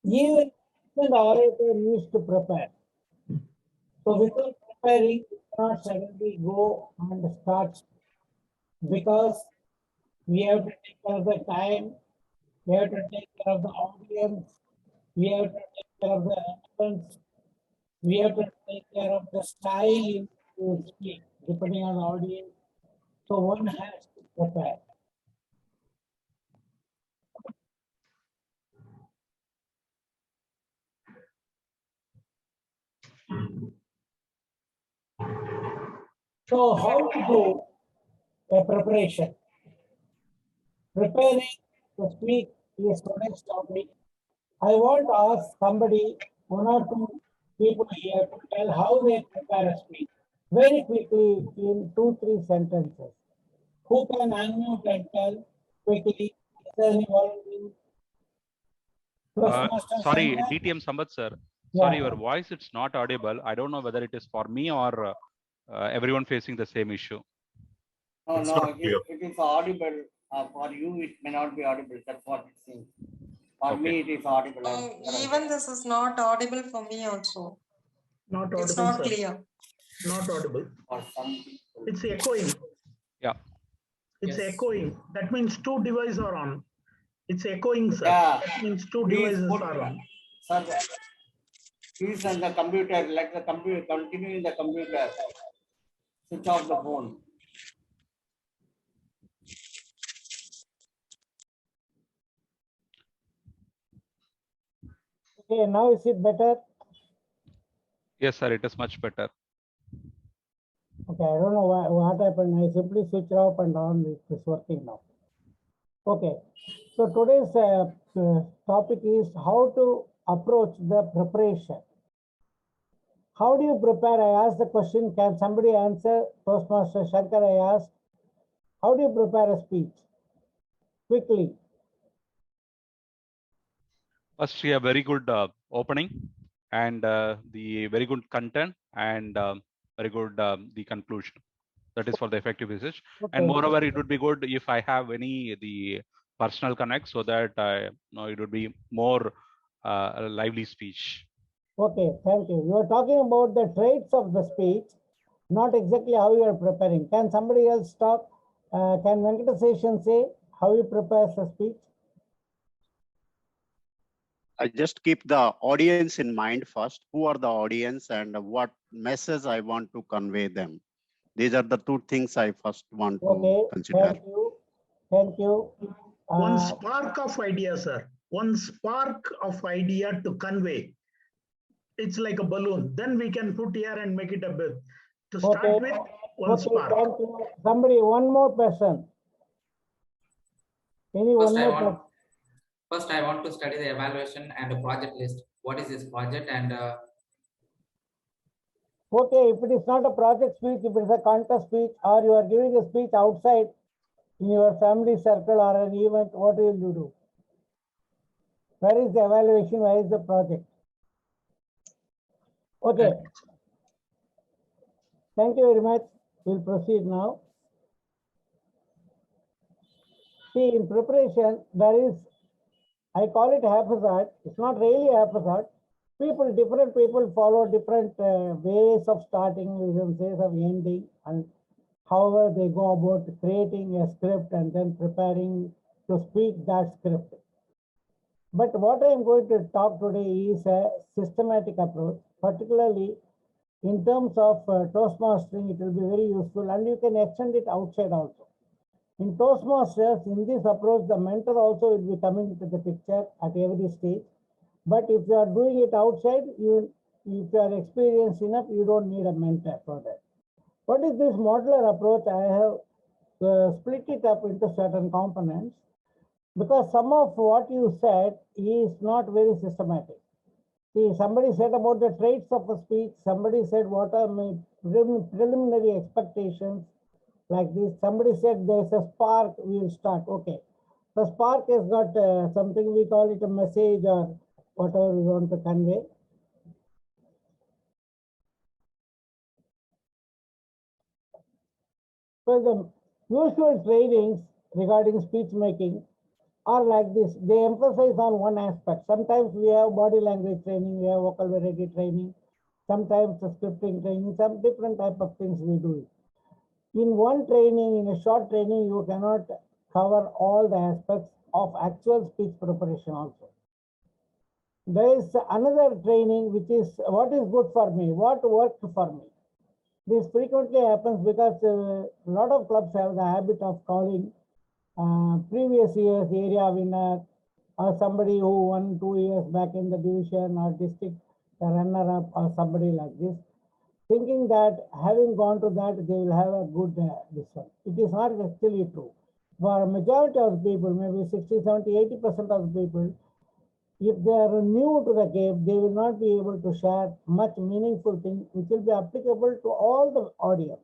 Even the orator needs to prepare. So without preparing, you cannot suddenly go and start, because we have to take care of the time, we have to take care of the audience, we have to take care of the relevance, we have to take care of the style to speak, depending on the audience. So one has to prepare. So how to do a preparation? Preparing to speak is today's topic. I want to ask somebody, one or two people here, to tell how they prepare a speech very quickly in 2-3 sentences. Who can unmute and tell quickly? Is there any volunteer? Sorry, DTM Sambat sir. Sorry, your voice it's not audible. I don't know whether it is for me or everyone facing the same issue. No, it is audible. For you, it may not be audible. That's what it seems. For me, it is audible. Even this is not audible for me also. Not audible, it's not sir. clear. Not audible. For some people. It's echoing. Yeah. It's echoing. That means 2 devices are on. It's echoing, sir. Yeah. That means 2 Please devices put, are on. Sir, please on the computer, let the computer continue in the computer. Switch off the phone. Okay, now is it better? Yes, sir. It is much better. Okay, I don't know what happened. I simply switched off and on. It is working now. Okay, so today's topic is how to approach the preparation. How do you prepare? I asked the question. Can somebody answer? Toastmaster Shankar, I asked, how do you prepare a speech? Quickly. First, we have very good opening. and the very good content and very good the conclusion. That is for the effective usage. And moreover, it would be good if I have the personal connect, so that it would be more lively speech. Okay, thank you. You are talking about the traits of the speech, not exactly how you are preparing. Can somebody else talk? Can Venkataseshan say how he prepares a speech? I just keep the audience in mind first. Who are the audience and what message I want to convey them? These are the two things I first want to consider. Thank you. Thank you. One spark of idea, sir. One spark of idea to convey. It's like a balloon. Then we can put here and make it a bit. To start with, one spark. Thank you. Somebody, one more person. First, I want to study the evaluation and the project list. What is this project? And okay, if it is not a project speech, if it is a contest speech, or you are giving a speech outside in your family circle or an event, what will you do? Where is the evaluation? Where is the project? Okay. Thank you very much. We'll proceed now. See, in preparation, there is, I call it haphazard. It's not really haphazard. Different people follow different ways of starting, ways of ending, and however they go about creating a script and then preparing to speak that script. But what I am going to talk today is a systematic approach, particularly in terms of Toastmastering. It will be very useful, and you can extend it outside also. In Toastmasters, in this approach, the mentor also will be coming into the picture at every stage. But if you are doing it outside, if you are experienced enough, you don't need a mentor for that. What is this modular approach? I have split it up into certain components, because some of what you said is not very systematic. See, somebody said about the traits of a speech, somebody said what are my preliminary expectations, like this. Somebody said there's a spark, we will start. Okay. The spark has got something, we call it a message or whatever we want to convey. So the usual trainings regarding speech making are like this. They emphasize on one aspect. Sometimes we have body language training, we have vocal variety training, sometimes the scripting training, some different type of things we do. In one training, in a short training, you cannot cover all the aspects of actual speech preparation also. There is another training which is what is good for me, what worked for me. This frequently happens because a lot of clubs have the habit of calling previous year's area winner or somebody who won 2 years back in the division or district runner-up or somebody like this, thinking that having gone to that, they will have a good this one. It is not actually true. For a majority of the people, maybe 60, 70, 80% of the people, if they are new to the game, they will not be able to share much meaningful things which will be applicable to all the audience.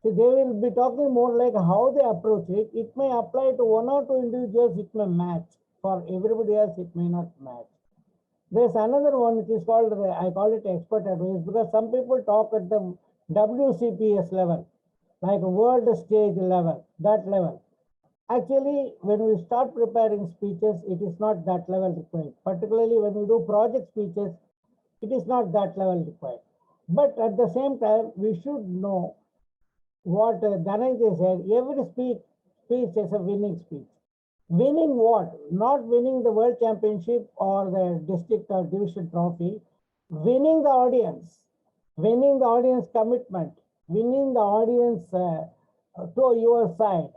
So they will be talking more like how they approach it. It may apply to one or two individuals, it may match. For everybody else, it may not match. There's another one which is called, I call it expert advice, because some people talk at the WCPS level, like world stage level, that level. Actually, when we start preparing speeches, it is not that level required. Particularly when we do project speeches, it is not that level required. But at the same time, we should know what Dhananjay said, every speech is a winning speech. Winning what? Not winning the world championship or the district or division trophy. Winning the audience commitment, winning the audience to your side.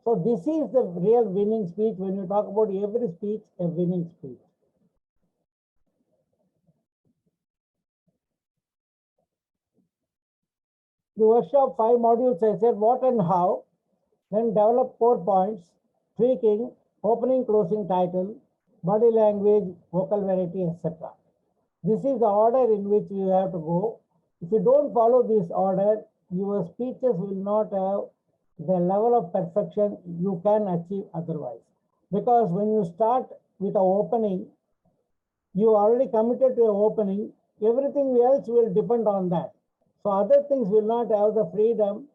So this is the real winning speech. When you talk about every speech, a winning speech. The workshop 5 modules, I said what and how, then develop 4 points, tweaking, opening, closing title, body language, vocal variety, etc. This is the order in which you have to go. If you don't follow this order, your speeches will not have the level of perfection you can achieve otherwise. Because when you start with an opening, You already committed to your opening. Everything else will depend on that. So other things will not have the freedom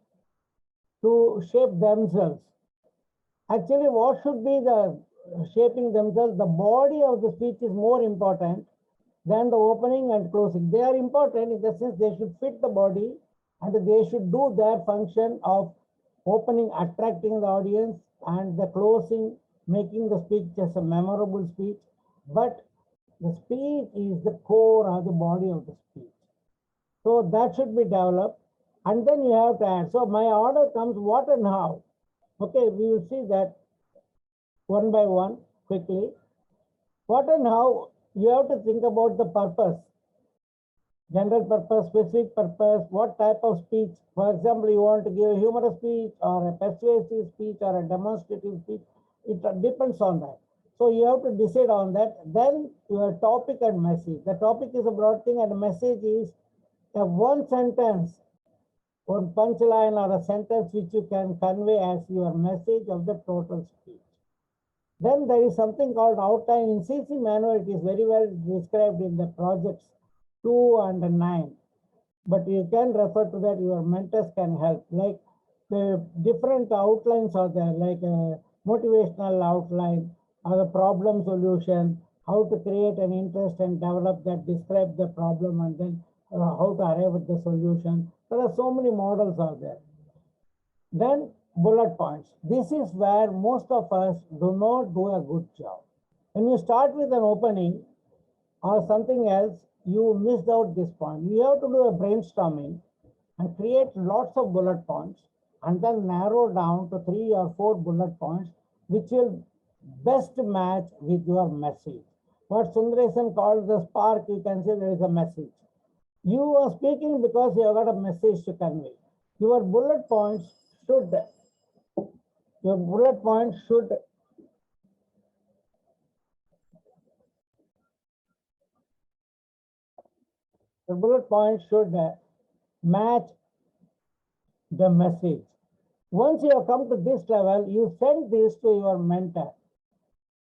to shape themselves. Actually, what should be the shaping themselves? The body of the speech is more important than the opening and closing. They are important in the sense they should fit the body and they should do their function of opening, attracting the audience, and the closing, making the speech as a memorable speech. But the speech is the core of the body of the speech. So that should be developed. And then you have to add. So my order comes what and how. Okay, we will see that one by one quickly. What and how, you have to think about the purpose. General purpose, specific purpose, what type of speech. For example, you want to give a humorous speech or a persuasive speech or a demonstrative speech. It depends on that. So you have to decide on that. Then your topic and message. The topic is a broad thing and the message is a one sentence, one punchline or a sentence which you can convey as your message of the total speech. Then there is something called outline. In CC manual, it is very well described in the projects 2 and 9. But you can refer to that, your mentors can help. Like the different outlines are there, like a motivational outline or the problem solution, how to create an interest and develop that, describe the problem and then how to arrive at the solution. There are so many models out there. Then bullet points. This is where most of us do not do a good job. When you start with an opening or something else, you missed out this point. You have to do a brainstorming and create lots of bullet points and then narrow down to 3 or 4 bullet points which will best match with your message. What Sundaresan called the spark, you can say there is a message. You are speaking because you have got a message to convey. Your bullet points should match the message. Once you have come to this level, you send this to your mentor.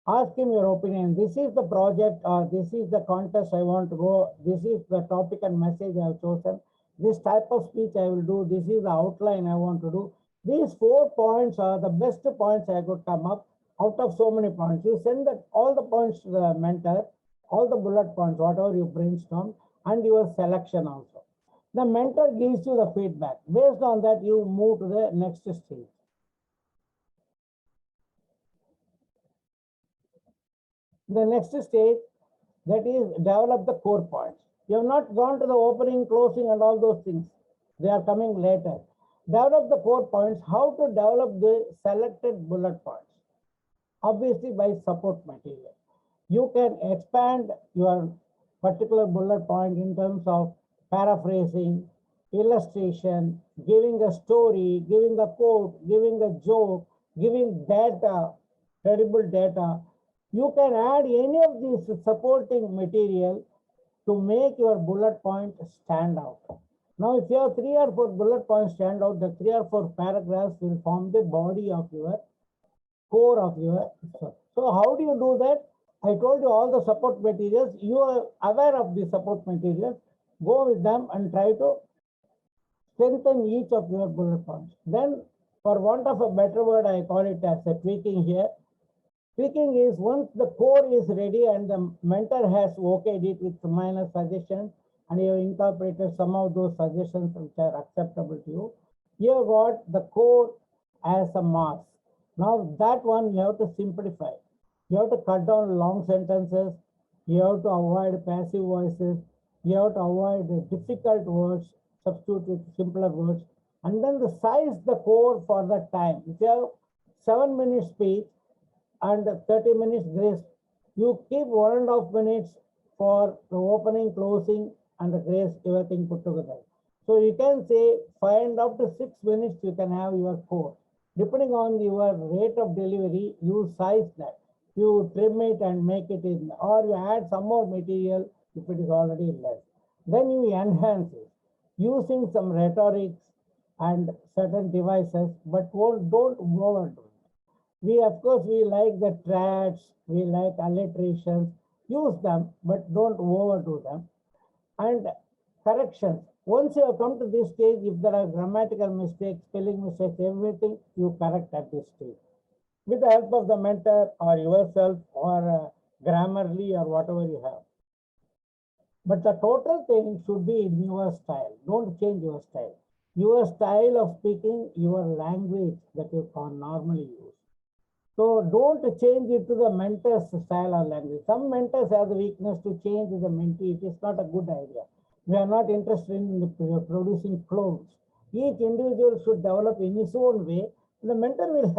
Ask him your opinion. This is the project or this is the contest I want to go. This is the topic and message I have chosen. This type of speech I will do. This is the outline I want to do. These 4 points are the best points I could come up out of so many points. You send that all the points to the mentor, all the bullet points, whatever you brainstorm, and your selection also. The mentor gives you the feedback. Based on that, you move to the next stage. The next stage, that is develop the core points. You have not gone to the opening, closing, and all those things. They are coming later. Develop the core points. How to develop the selected bullet points? Obviously, by support material. You can expand your particular bullet point in terms of paraphrasing, illustration, giving a story, giving a quote, giving a joke, giving data, credible data. You can add any of these supporting material to make your bullet point stand out. Now, if you have 3 or 4 bullet points stand out, the 3 or 4 paragraphs will form the body of your core of your. So how do you do that? I told you all the support materials. You are aware of the support materials. Go with them and try to strengthen each of your bullet points. Then, for want of a better word, I call it as a tweaking here. Tweaking is once the core is ready and the mentor has okayed it with minor suggestions and you have incorporated some of those suggestions which are acceptable to you. You have got the core as a mass. Now that one you have to simplify. You have to cut down long sentences. You have to avoid passive voices. You have to avoid difficult words, substitute with simpler words. And then the size the core for the time. If you have 7 minutes speech and 30 minutes grace, you keep 1.5 minutes for the opening, closing, and the grace, everything put together. So you can say 5 and up to 6 minutes you can have your core. Depending on your rate of delivery, you size that. You trim it and make it in, or you add some more material if it is already less. Then you enhance it using some rhetorics and certain devices, but don't overdo it. We, of course, we like the trads, we like alliterations, use them, but don't overdo them. And corrections. Once you have come to this stage, if there are grammatical mistakes, spelling mistakes, everything you correct at this stage with the help of the mentor or yourself or Grammarly or whatever you have. But the total thing should be in your style. Don't change your style. Your style of speaking, your language that you can normally use. So don't change it to the mentor's style or language. Some mentors have the weakness to change the mentee. It is not a good idea. We are not interested in producing clones. Each individual should develop in his own way. The mentor will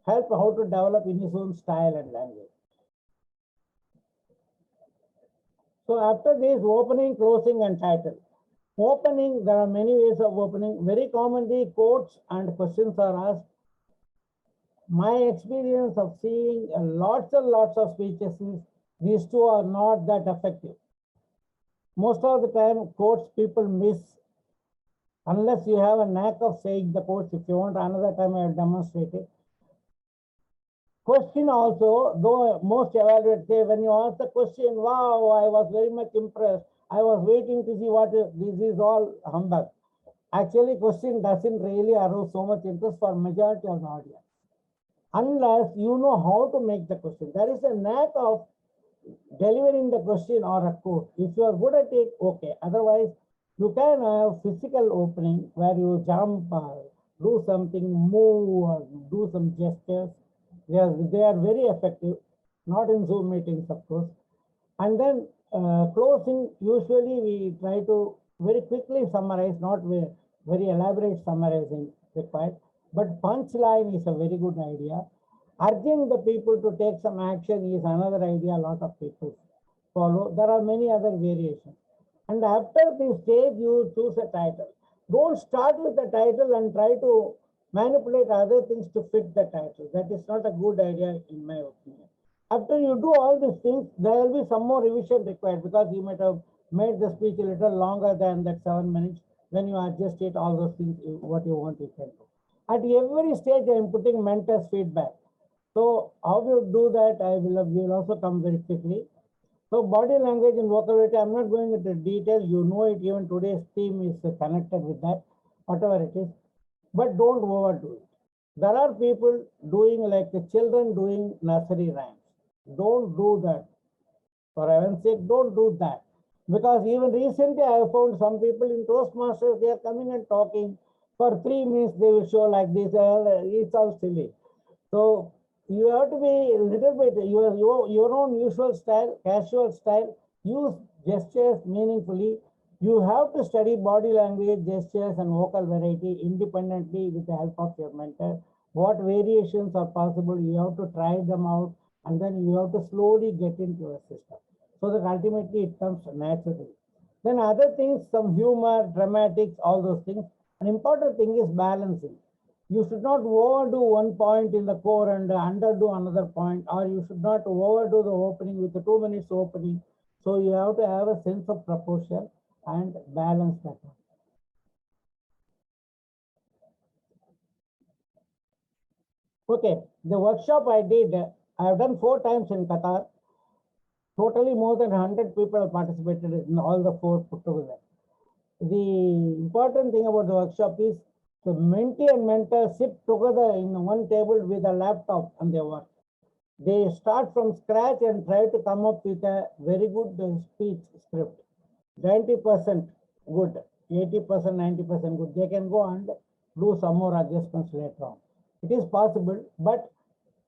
help how to develop in his own style and language. So after this, opening, closing, and title. Opening, there are many ways of opening. Very commonly, quotes and questions are asked. My experience of seeing lots and lots of speeches is these two are not that effective. Most of the time, quotes people miss unless you have a knack of saying the quotes. If you want another time, I will demonstrate it. Question also, though most evaluators say, when you ask the question, wow, I was very much impressed. I was waiting to see what this is all humbug. Actually, question doesn't really arouse so much interest for majority of the audience. Unless you know how to make the question. There is a knack of delivering the question or a quote. If you are good at it, okay. Otherwise, you can have physical opening where you jump, do something, move, or do some gestures. They are very effective, not in Zoom meetings, of course. And then closing, usually we try to very quickly summarize, not very elaborate summarizing required. But punchline is a very good idea. Urging the people to take some action is another idea a lot of people follow. There are many other variations. And after this stage, you choose a title. Don't start with the title and try to manipulate other things to fit the title. That is not a good idea in my opinion. After you do all these things, there will be some more revision required because you might have made the speech a little longer than that 7 minutes. When you adjust it, all those things, what you want, you can do. At every stage, I am putting mentor's feedback. So how you do that, will also come very quickly. So body language and vocabulary, I'm not going into detail. You know it, even today's theme is connected with that, whatever it is. But don't overdo it. There are people doing like the children doing nursery rhymes. Don't do that. For heaven's sake, don't do that. Because even recently I have found some people in Toastmasters, they are coming and talking. For 3 minutes, they will show like this. It's all silly. So you have to be a little bit your own usual style, casual style. Use gestures meaningfully. You have to study body language, gestures, and vocal variety independently with the help of your mentor. What variations are possible, you have to try them out, and then you have to slowly get into your system so that ultimately it comes naturally. Then other things, some humor, dramatics, all those things. An important thing is balancing. You should not overdo one point in the core and underdo another point, or you should not overdo the opening with the 2 minutes opening. So you have to have a sense of proportion and balance that. Okay, the workshop I did, I have done 4 times in Qatar. Totally more than 100 people have participated in all the 4 put together. The important thing about the workshop is the mentee and mentor sit together in one table with a laptop and they work. They start from scratch and try to come up with a very good speech script. 90% good, 80%, 90% good. They can go and do some more adjustments later on. It is possible, but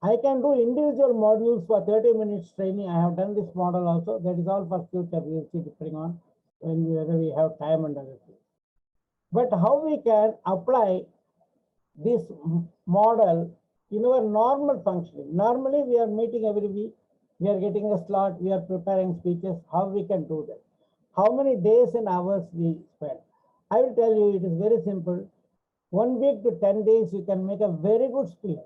I can do individual modules for 30 minutes training. I have done this model also. That is all for future. We will see depending on whether we have time and other things. But how we can apply this model in our normal functioning. Normally, we are meeting every week. We are getting a slot. We are preparing speeches. How we can do that? How many days and hours we spend? I will tell you, it is very simple. 1 week to 10 days, you can make a very good speech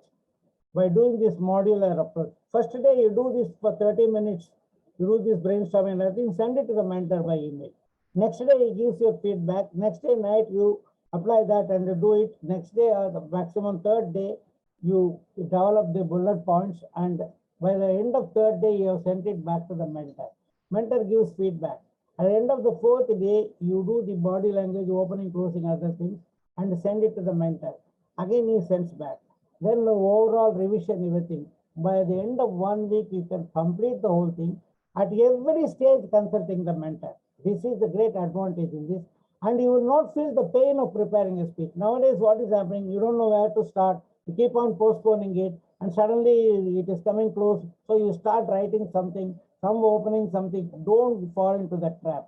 by doing this modular approach. First day, you do this for 30 minutes. You do this brainstorming, I think send it to the mentor by email. Next day, he gives you feedback. Next day night, you apply that and you do it. Next day, or the maximum 3rd day, you develop the bullet points and By the end of third day, you have sent it back to the mentor. Mentor gives feedback. At the end of the fourth day, you do the body language, opening, closing, other things, and send it to the mentor. Again, he sends back. Then the overall revision, everything. By the end of 1 week, you can complete the whole thing. At every stage, consulting the mentor. This is the great advantage in this. And you will not feel the pain of preparing a speech. Nowadays, what is happening? You don't know where to start. You keep on postponing it, and suddenly it is coming close. So you start writing something, some opening something. Don't fall into that trap.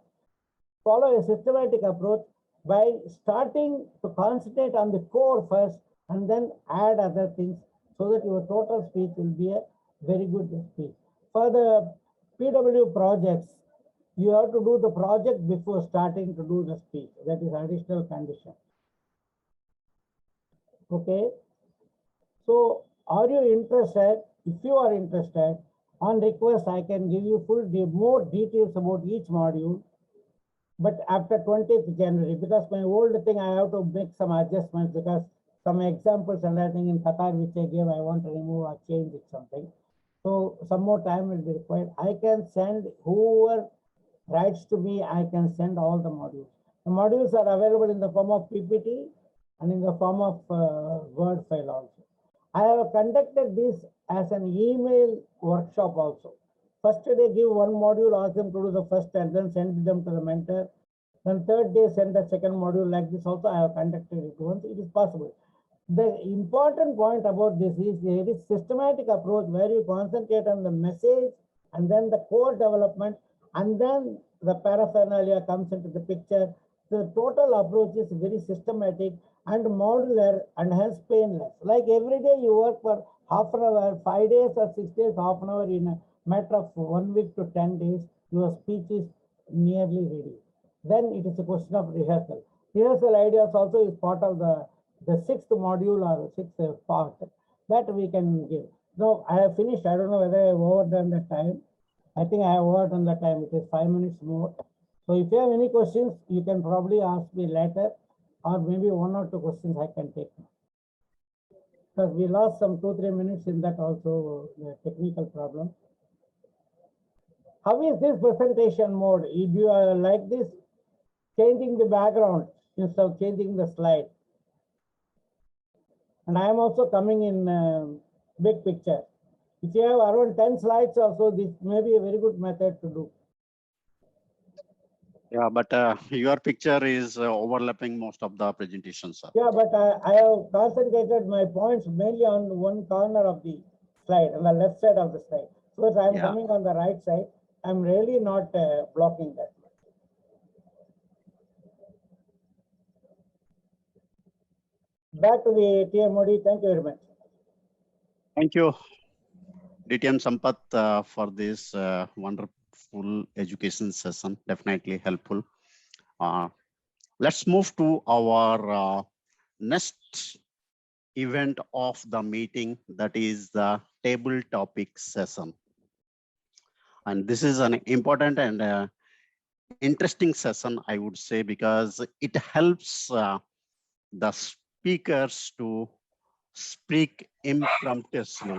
Follow a systematic approach by starting to concentrate on the core first and then add other things so that your total speech will be a very good speech. For the PW projects, you have to do the project before starting to do the speech. That is additional condition. Okay. So are you interested? If you are interested, on request, I can give you more details about each module. But after 20th January, because my old thing, I have to make some adjustments because some examples and I think in Qatar, which I gave, I want to remove or change it something. So some more time will be required. I can send whoever writes to me, I can send all the modules. The modules are available in the form of PPT and in the form of Word file also. I have conducted this as an email workshop also. First day, give one module, ask them to do the first and then send them to the mentor. Then third day, send the second module like this also. I have conducted it once. It is possible. The important point about this is there is systematic approach where you concentrate on the message and then the core development and then the paraphernalia comes into the picture. The total approach is very systematic and modular and hence painless. Like every day you work for half an hour, 5 days or 6 days, half an hour in a matter of 1 week to 10 days, your speech is nearly ready. Then it is a question of rehearsal. Rehearsal ideas also is part of the sixth module or sixth part that we can give. Now I have finished. I don't know whether I have overdone the time. I think I have overdone the time. It is 5 minutes more. So if you have any questions, you can probably ask me later, or maybe 1 or 2 questions I can take. Because we lost some 2-3 minutes in that also, the technical problem. How is this presentation mode? If you are like this, changing the background instead of changing the slide. And I am also coming in big picture. If you have around 10 slides also, this may be a very good method to do. Yeah, but your picture is overlapping most of the presentation, sir. Yeah, but I have concentrated my points mainly on one corner of the slide, on the left side of the slide. So that I am coming on the right side. I'm really not blocking that. Back to the TMOD. Thank you very much. Thank you, DTM Sampath, for this wonderful education session. Definitely helpful. Let's move to our next event of the meeting, that is the table topic session. And this is an important and interesting session, I would say, because it helps the speakers to speak impromptuously.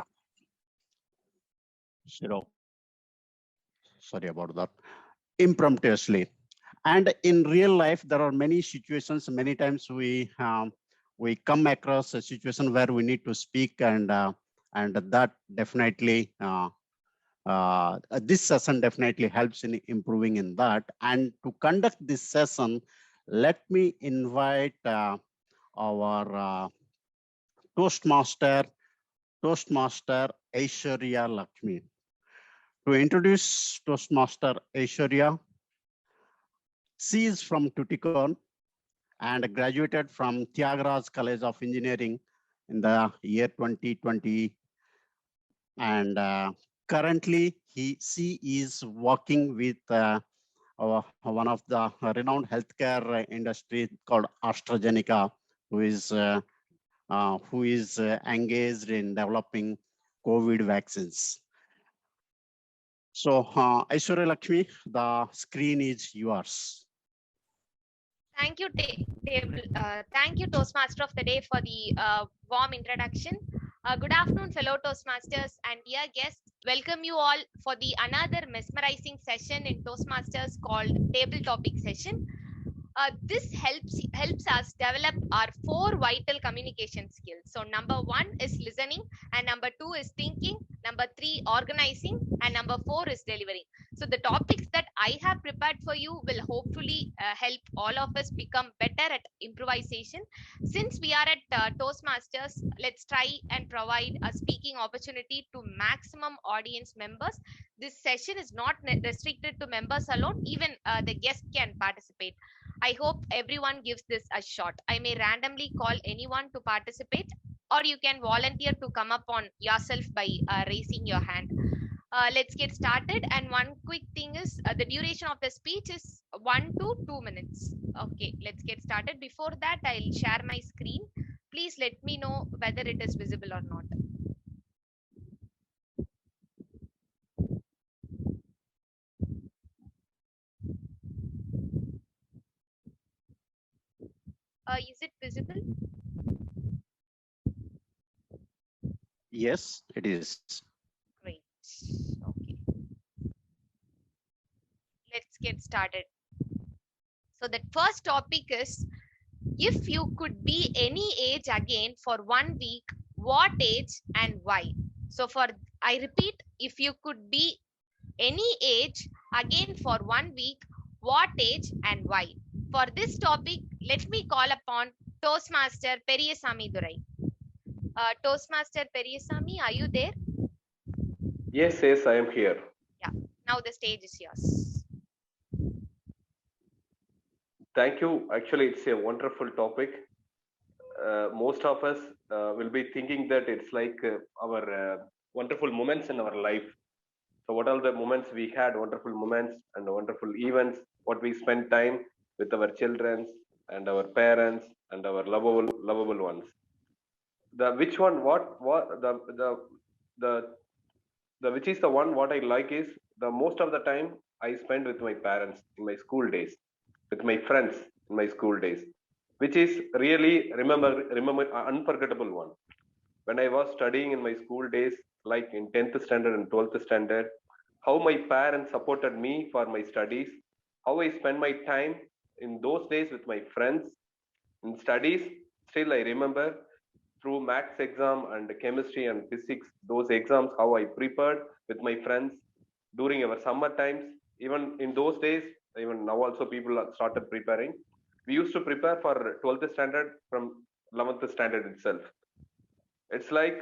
Sorry about that. Impromptuously. And in real life, there are many situations. Many times we come across a situation where we need to speak, and that definitely this session definitely helps in improving in that. And to conduct this session, let me invite our Toastmaster Aishwarya Lakshmi. To introduce Toastmaster Aishwarya, she is from Tuticorin and graduated from Tyagaraja College of Engineering in the year 2020. And currently, she is working with one of the renowned healthcare industry called AstraZeneca, who is engaged in developing COVID vaccines. So, Aishwarya Lakshmi, the screen is yours. Thank you, Toastmaster of the Day, for the warm introduction. Good afternoon, fellow Toastmasters and dear guests. Welcome you all for the another mesmerizing session in Toastmasters called Table Topic Session. This helps us develop our 4 vital communication skills. So number 1 is listening, and number 2 is thinking, number 3 organizing, and number 4 is delivering. So the topics that I have prepared for you will hopefully help all of us become better at improvisation. Since we are at Toastmasters, let's try and provide a speaking opportunity to maximum audience members. This session is not restricted to members alone, even the guests can participate. I hope everyone gives this a shot. I may randomly call anyone to participate, or you can volunteer to come up on yourself by raising your hand. Let's get started. And one quick thing is the duration of the speech is 1 to 2 minutes. Okay, let's get started. Before that, I'll share my screen. Please let me know whether it is visible or not. Is it visible? Yes, it is. Great. Okay. Let's get started. So the first topic is, if you could be any age again for 1 week, what age and why? So I repeat, if you could be any age again for 1 week, what age and why? For this topic, let me call upon Toastmaster Periyasamy Durai. Toastmaster Periyasamy, are you there? Yes, I am here. Yeah, now the stage is yours. Thank you. Actually, it's a wonderful topic. Most of us will be thinking that it's like our wonderful moments in our life. So what are the moments we had, wonderful moments and wonderful events, what we spend time with our children and our parents and our lovable ones. Which is the one what I like is the most of the time I spend with my parents in my school days, with my friends in my school days, which is really remember unforgettable one. When I was studying in my school days, like in 10th standard and 12th standard, how my parents supported me for my studies, how I spent my time in those days with my friends in studies. Still I remember through maths exam and chemistry and physics, those exams, how I prepared with my friends during our summer times. Even in those days, even now also people have started preparing. We used to prepare for 12th standard from 11th standard itself. It's like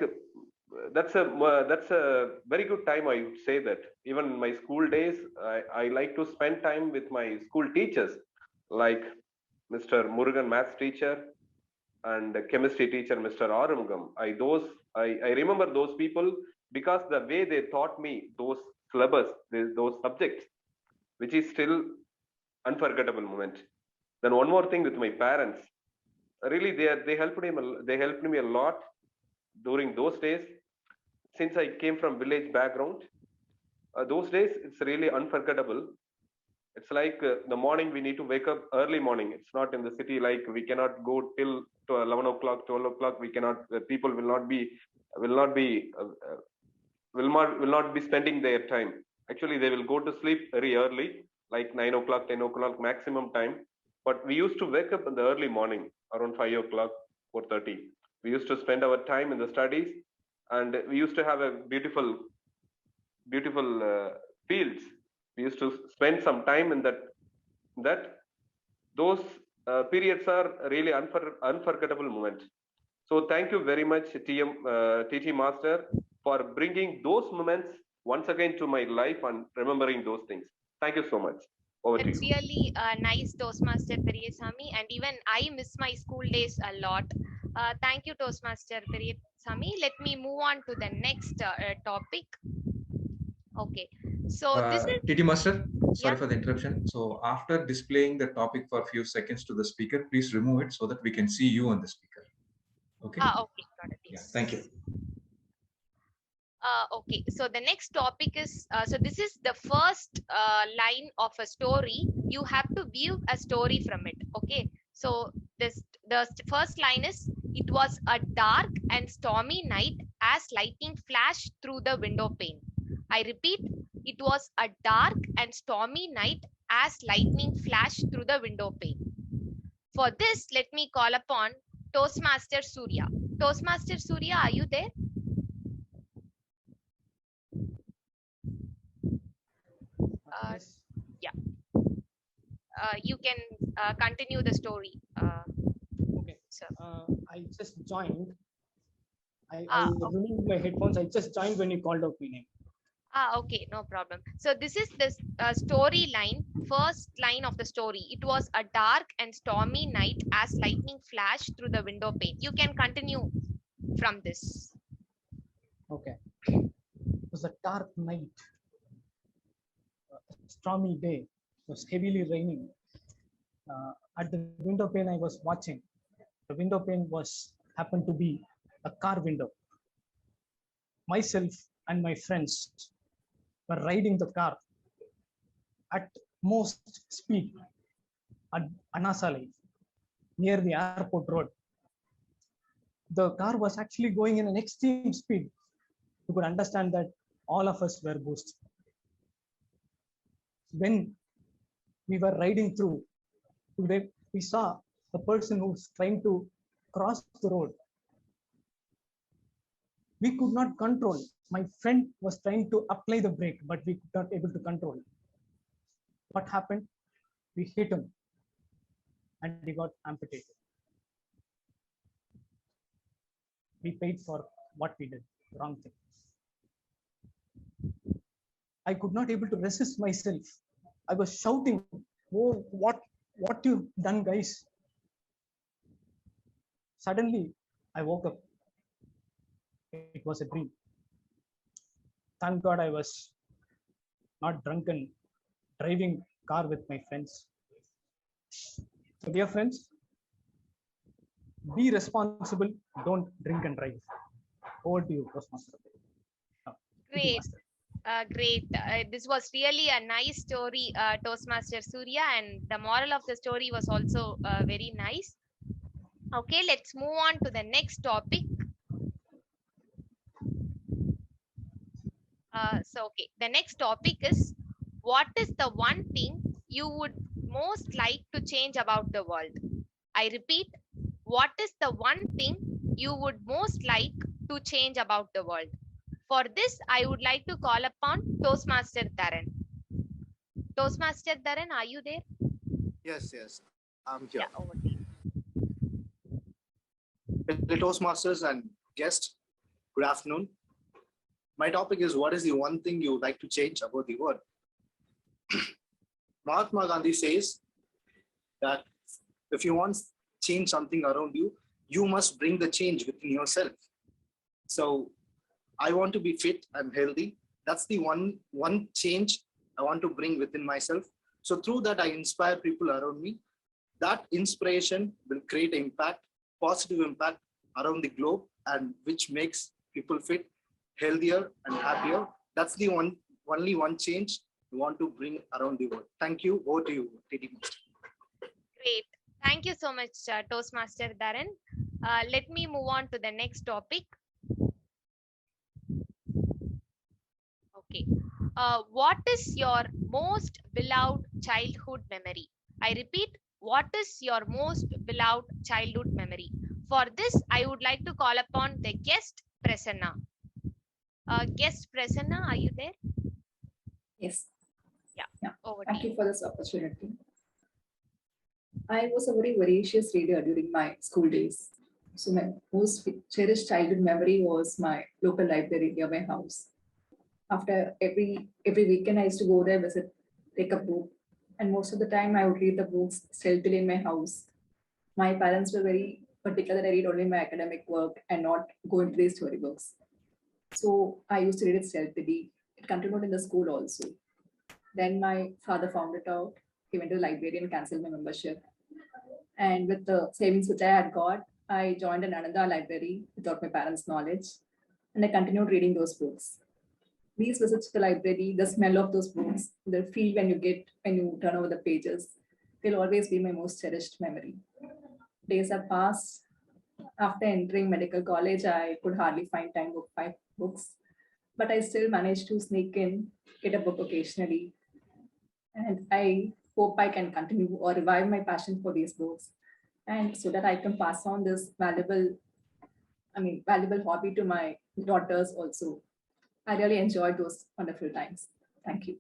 that's a very good time. I would say that even in my school days, I like to spend time with my school teachers, like Mr. Murugan, maths teacher, and chemistry teacher, Mr. Arumgam. I remember those people because the way they taught me those syllabus, those subjects, which is still unforgettable moment. Then one more thing with my parents, really they helped me a lot during those days. Since I came from village background, those days it's really unforgettable. It's like the morning we need to wake up early morning. It's not in the city, like we cannot go till to 11 o'clock, 12 o'clock. We cannot. People will not be spending their time. Actually, they will go to sleep very early, like 9 o'clock, 10 o'clock maximum time. But we used to wake up in the early morning around 5 o'clock, 4:30. We used to spend our time in the studies, and we used to have a beautiful fields. We used to spend some time in that. Those periods are really unforgettable moments. So thank you very much, TT Master, for bringing those moments once again to my life and remembering those things. Thank you so much. Over to you. It's really nice, Toastmaster Periyasamy, and even I miss my school days a lot. Thank you, Toastmaster Periyasamy. Let me move on to the next topic. Okay, so this is TT Master, sorry yeah? for the interruption. So after displaying the topic for a few seconds to the speaker, please remove it so that we can see you on the speaker. Okay. Okay, got it. Yeah, thank you. Okay, so the next topic is, so this is the first line of a story. You have to view a story from it. Okay, so the first line is, it was a dark and stormy night as lightning flashed through the window pane. I repeat, it was a dark and stormy night as lightning flashed through the window pane. For this, let me call upon Toastmaster Surya. Toastmaster Surya, are you there? Yes. Yeah. You can continue the story. Okay. Sir. I just joined. I removed my headphones. I just joined when you called out my name. Okay, no problem. So this is the storyline, first line of the story. It was a dark and stormy night as lightning flashed through the window pane. You can continue from this. Okay. It was a dark night, a stormy day. It was heavily raining. At the window pane, I was watching. The window pane happened to be a car window. Myself and my friends were riding the car at most speed at Anasalai near the airport road. The car was actually going in an extreme speed. You could understand that all of us were boosted. When we were riding through, we saw the person who was trying to cross the road. We could not control. My friend was trying to apply the brake, but we could not able to control. What happened? We hit him and he got amputated. We paid for what we did, wrong thing. I could not able to resist myself. I was shouting, "Oh, what you done, guys?" Suddenly, I woke up. It was a dream. Thank God I was not drunken, driving car with my friends. So dear friends, be responsible, don't drink and drive. Over to you, Toastmaster. Great. Great. This was really a nice story, Toastmaster Surya, and the moral of the story was also very nice. Okay, let's move on to the next topic. Okay, the next topic is, what is the one thing you would most like to change about the world? I repeat, what is the one thing you would most like to change about the world? For this, I would like to call upon Toastmaster Dharan. Toastmaster Dharan, are you there? Yes, I'm here. Yeah, over to you. Toastmasters and guests, good afternoon. My topic is, what is the one thing you would like to change about the world? Mahatma Gandhi says that if you want to change something around you, you must bring the change within yourself. So I want to be fit and healthy. That's the one change I want to bring within myself. So through that, I inspire people around me. That inspiration will create impact, positive impact around the globe, and which makes people fit, healthier and happier. That's the only one change we want to bring around the world. Thank you. Over to you, TD Master. Great. Thank you so much, Toastmaster Dharan. Let me move on to the next topic. Okay. What is your most beloved childhood memory? I repeat, what is your most beloved childhood memory? For this, I would like to call upon the guest Prasanna. Guest Prasanna, are you there? Yes. Yeah. Over Thank to you for this opportunity. I was a very voracious reader during my school days. So my most cherished childhood memory was my local library near my house. After every weekend, I used to go there, visit, take a book, and most of the time I would read the books stealthily in my house. My parents were very particular that I read only my academic work and not go into these story books. So I used to read it stealthily. It continued in the school also. Then my father found it out. He went to the library and canceled my membership. And with the savings which I had got, I joined an another library without my parents' knowledge. And I continued reading those books. These visits to the library, the smell of those books, the feel when you turn over the pages, they'll always be my most cherished memory. Days have passed. After entering medical college, I could hardly find time to buy books, but I still managed to sneak in, get a book occasionally. And I hope I can continue or revive my passion for these books. And so that I can pass on this valuable hobby to my daughters also. I really enjoyed those wonderful times. Thank you.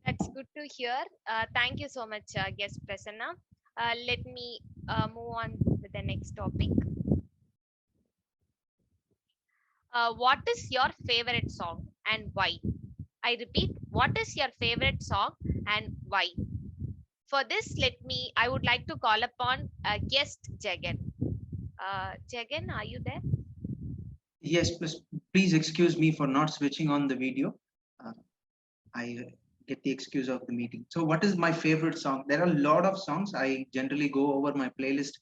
That's good to hear. Thank you so much, guest Prasanna. Let me move on with the next topic. What is your favorite song and why? I repeat, what is your favorite song and why? For this, I would like to call upon guest Jagan. Jagan, are you there? Yes, please excuse me for not switching on the video. I get the excuse of the meeting. So what is my favorite song? There are a lot of songs. I generally go over my playlist.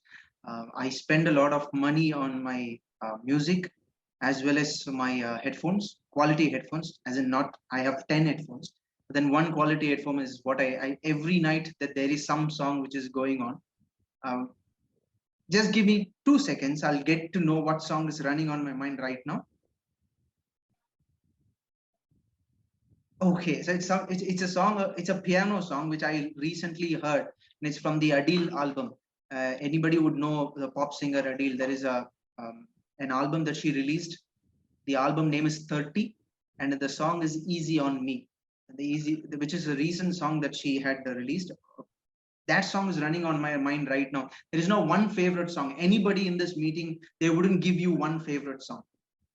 I spend a lot of money on my music as well as my headphones, quality headphones, as in not, I have 10 headphones. But then one quality headphone is what I every night that there is some song which is going on. Just give me 2 seconds. I'll get to know what song is running on my mind right now. Okay, so it's a song, it's a piano song which I recently heard, and it's from the Adele album. Anybody would know the pop singer Adele. There is an album that she released. The album name is 30, and the song is Easy on Me. Which is a recent song that she had released. That song is running on my mind right now. There is no one favorite song. Anybody in this meeting, they wouldn't give you one favorite song,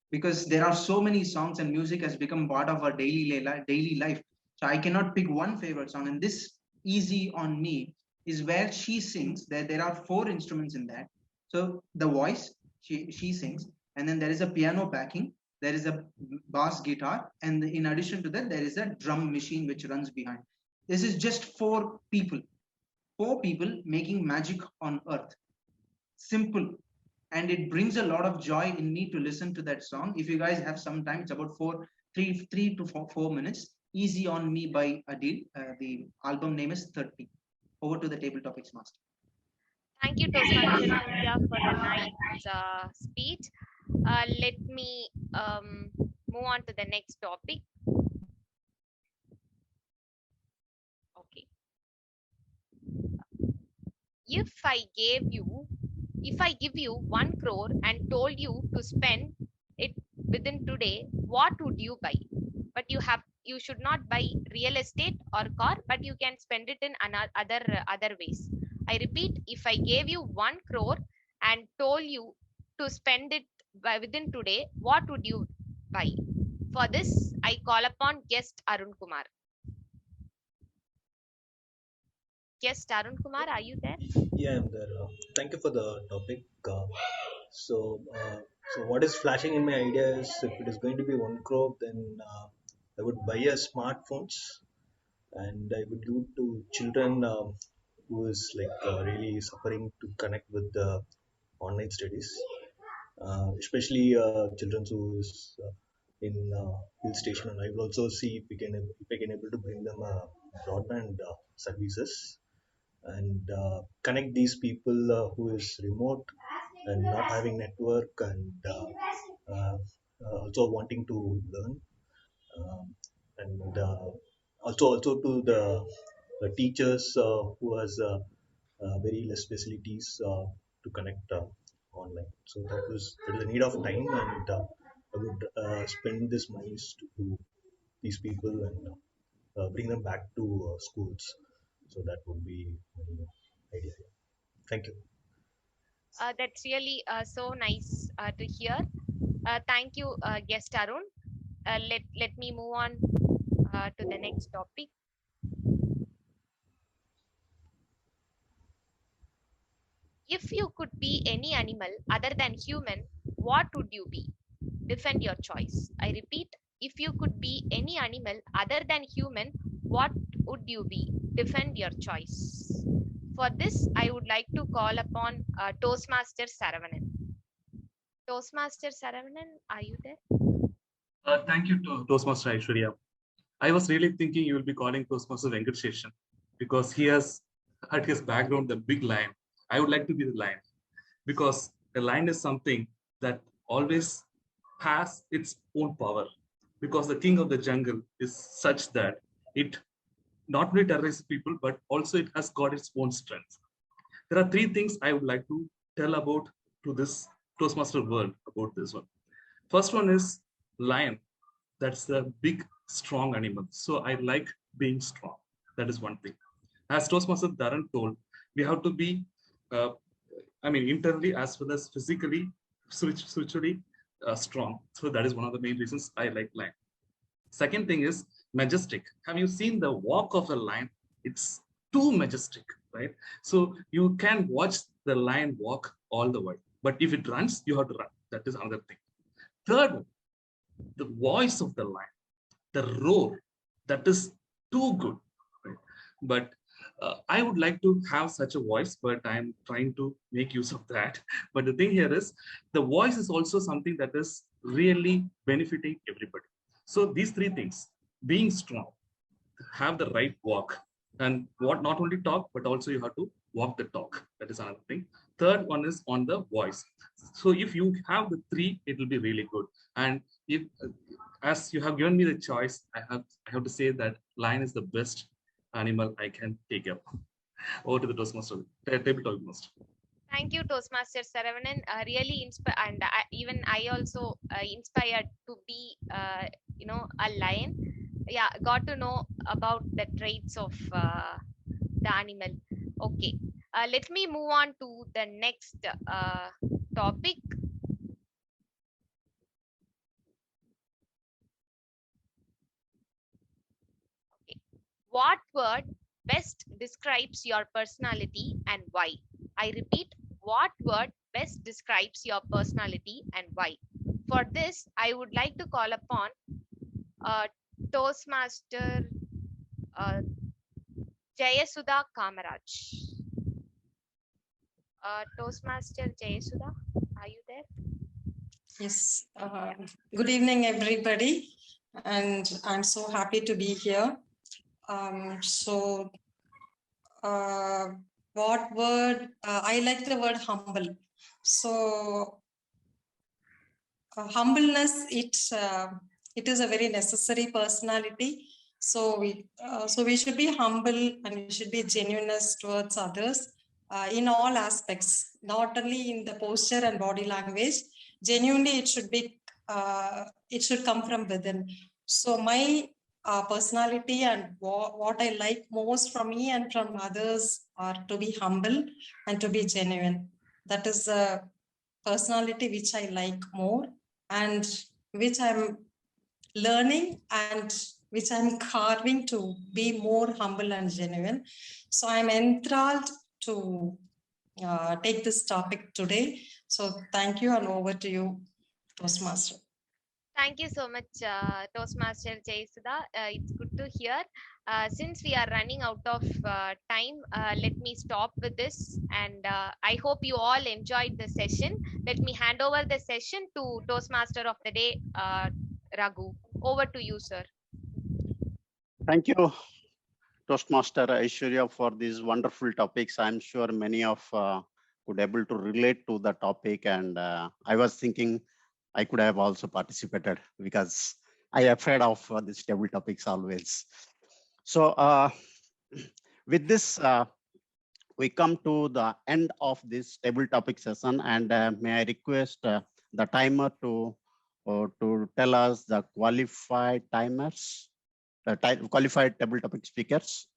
because there are so many songs and music has become part of our daily life. So I cannot pick one favorite song. And this Easy on Me is where she sings. There are 4 instruments in that. So the voice, she sings, and then there is a piano backing, there is a bass guitar, and in addition to that, there is a drum machine which runs behind. This is just 4 people making magic on earth. Simple. And it brings a lot of joy in me to listen to that song. If you guys have some time, it's about 3 to 4 minutes. Easy on Me by Adele. The album name is 30. Over to the table topics master. Thank you, Toastmaster India, for the nice speech. Let me move on to the next topic. Okay. If I give you 1 crore and told you to spend it within today, what would you buy? But you should not buy real estate or car, but you can spend it in other ways. I repeat, if I gave you 1 crore and told you to spend it within today, what would you buy? For this, I call upon guest Arun Kumar. Guest Arun Kumar, are you there? Yeah, I'm there. Thank you for the topic. So what is flashing in my idea is, if it is going to be 1 crore, then I would buy a smartphones, and I would give it to children who is like really suffering to connect with the online studies, especially children who is in hill station. And I will also see if I can able to bring them broadband services, and connect these people who is remote and not having network, and also wanting to learn, and also to the teachers who has very less facilities to connect online. So that is a need of time, and I would spend this money to these people and bring them back to schools. So that would be my idea. Thank you. That's really so nice to hear. Thank you, guest Arun. Let me move on to the next topic. If you could be any animal other than human, what would you be? Defend your choice. I repeat, if you could be any animal other than human, what would you be? Defend your choice. For this, I would like to call upon Toastmaster Saravanan. Toastmaster Saravanan, are you there? Thank you, Toastmaster Aishwarya. I was really thinking you will be calling Toastmaster Venkat Seshan, because he has at his background the big lion. I would like to be the lion. because a lion is something that always has its own power, because the king of the jungle is such that it not only terrorizes people, but also it has got its own strength. There are three things I would like to tell about to this Toastmaster world about this one. First one is lion. That's the big, strong animal. So I like being strong. That is one thing. As Toastmaster Dharan told, we have to be, internally as well as physically, spiritually strong. So that is one of the main reasons I like lion. Second thing is majestic. Have you seen the walk of a lion? It's too majestic, right? So you can watch the lion walk all the way, but if it runs, you have to run. That is another thing. Third, the voice of the lion, the roar, that is too good, right? But I would like to have such a voice, but I'm trying to make use of that. But the thing here is, the voice is also something that is really benefiting everybody. So these three things: being strong, have the right walk, and what not only talk, but also you have to walk the talk. That is another thing. Third one is on the voice. So if you have the three, it will be really good. And if, as you have given me the choice, I have to say that lion is the best animal I can take up. Over to the Toastmaster, table Toastmaster. Thank you, Toastmaster Saravanan. Really inspired, and even I also inspired to be, a lion. Yeah, got to know about the traits of the animal. Okay, let me move on to the next topic. Okay. What word best describes your personality and why? I repeat, what word best describes your personality and why? For this, I would like to call upon Toastmaster Jayasudha Kamaraj. Toastmaster Jayasudha, are you there? Yes. Good evening, everybody. And I'm so happy to be here. What word? I like the word humble. So humbleness, it is a very necessary personality. So we should be humble and we should be genuineness towards others in all aspects, not only in the posture and body language. Genuinely, it should come from within. So my personality and what I like most from me and from others are to be humble and to be genuine. That is a personality which I like more and which I'm learning and which I'm carving to be more humble and genuine. So I'm enthralled to take this topic today. So thank you, and over to you, Toastmaster. Thank you so much, Toastmaster Jayasudha. It's good to hear. Since we are running out of time, let me stop with this. And I hope you all enjoyed the session. Let me hand over the session to Toastmaster of the day, Raghu. Over to you, sir. Thank you, Toastmaster Aishwarya, for these wonderful topics. I'm sure many of could able to relate to the topic. And I was thinking I could have also participated because I am afraid of these table topics always. So with this, we come to the end of this table topic session, and may I request the timer to tell us the qualified timers, qualified table topic speakers.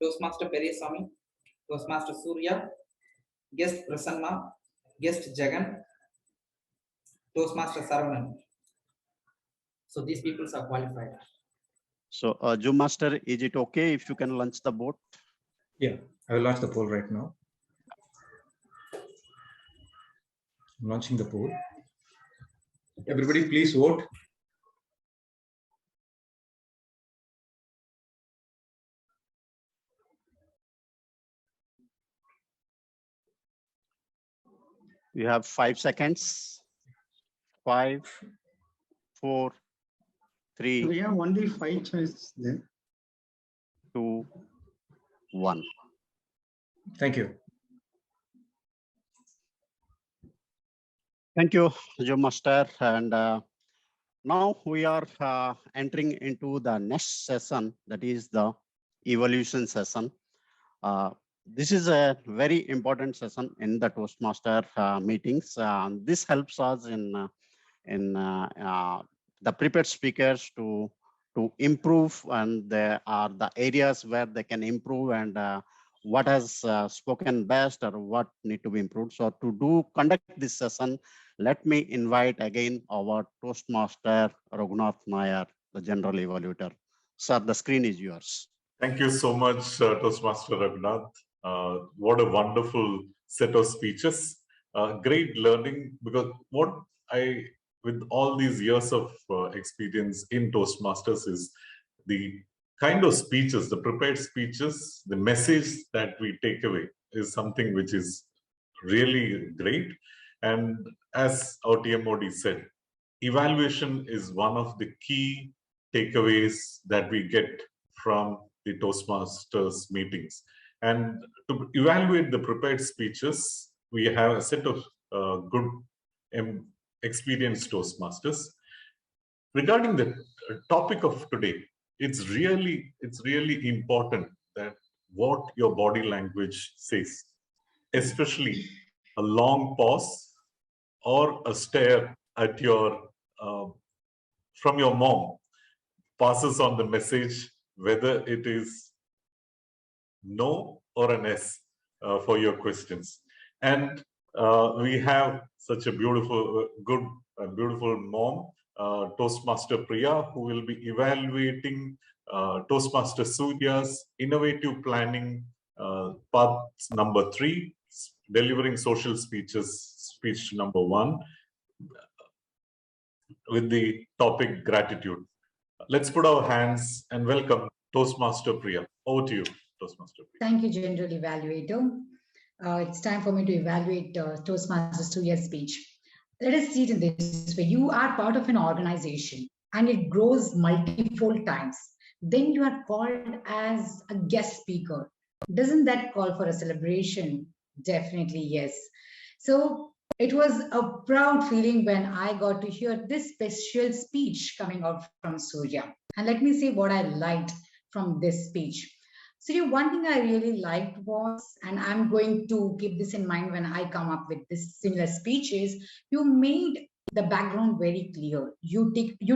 Toastmaster Pereswamy, Toastmaster Surya, guest Prasanna, guest Jagan, Toastmaster Saravanan. So these people are qualified. So Zoom Master, is it okay if you can launch the board? Yeah, I will launch the poll right now. I'm launching the poll. Everybody please vote. You have 5 seconds. 5, 4, 3. We have only 5 choices then. 2, 1. Thank you. Thank you, Joe Master. And now we are entering into the next session, that is the evolution session. This is a very important session in the Toastmaster meetings. This helps us in the prepared speakers to improve, and there are the areas where they can improve, and what has spoken best or what need to be improved. So to conduct this session, let me invite again our Toastmaster Raghunath Nair, the General Evaluator. Sir, the screen is yours. Thank you so much, Toastmaster Raghunath. What a wonderful set of speeches. Great learning, because with all these years of experience in Toastmasters is the kind of speeches, the prepared speeches, the message that we take away is something which is really great. And as our TMOD said, evaluation is one of the key takeaways that we get from the Toastmasters meetings. And to evaluate the prepared speeches, we have a set of good experienced Toastmasters. Regarding the topic of today, it's really important that what your body language says, especially a long pause or a stare at your from your mom passes on the message, whether it is no or an yes for your questions. And we have such a beautiful mom, Toastmaster Priya, who will be evaluating Toastmaster Surya's innovative planning part number 3, delivering social speeches, speech number 1, with the topic gratitude. Let's put our hands and welcome Toastmaster Priya. Over to you, Toastmaster Priya. Thank you, General Evaluator. It's time for me to evaluate Toastmaster Surya's speech. Let us see it in this way. You are part of an organization and it grows multiple times. Then you are called as a guest speaker. Doesn't that call for a celebration? Definitely yes. So it was a proud feeling when I got to hear this special speech coming out from Surya. And let me say what I liked from this speech. So one thing I really liked was, and I'm going to keep this in mind when I come up with this similar speech, is you made the background very clear. You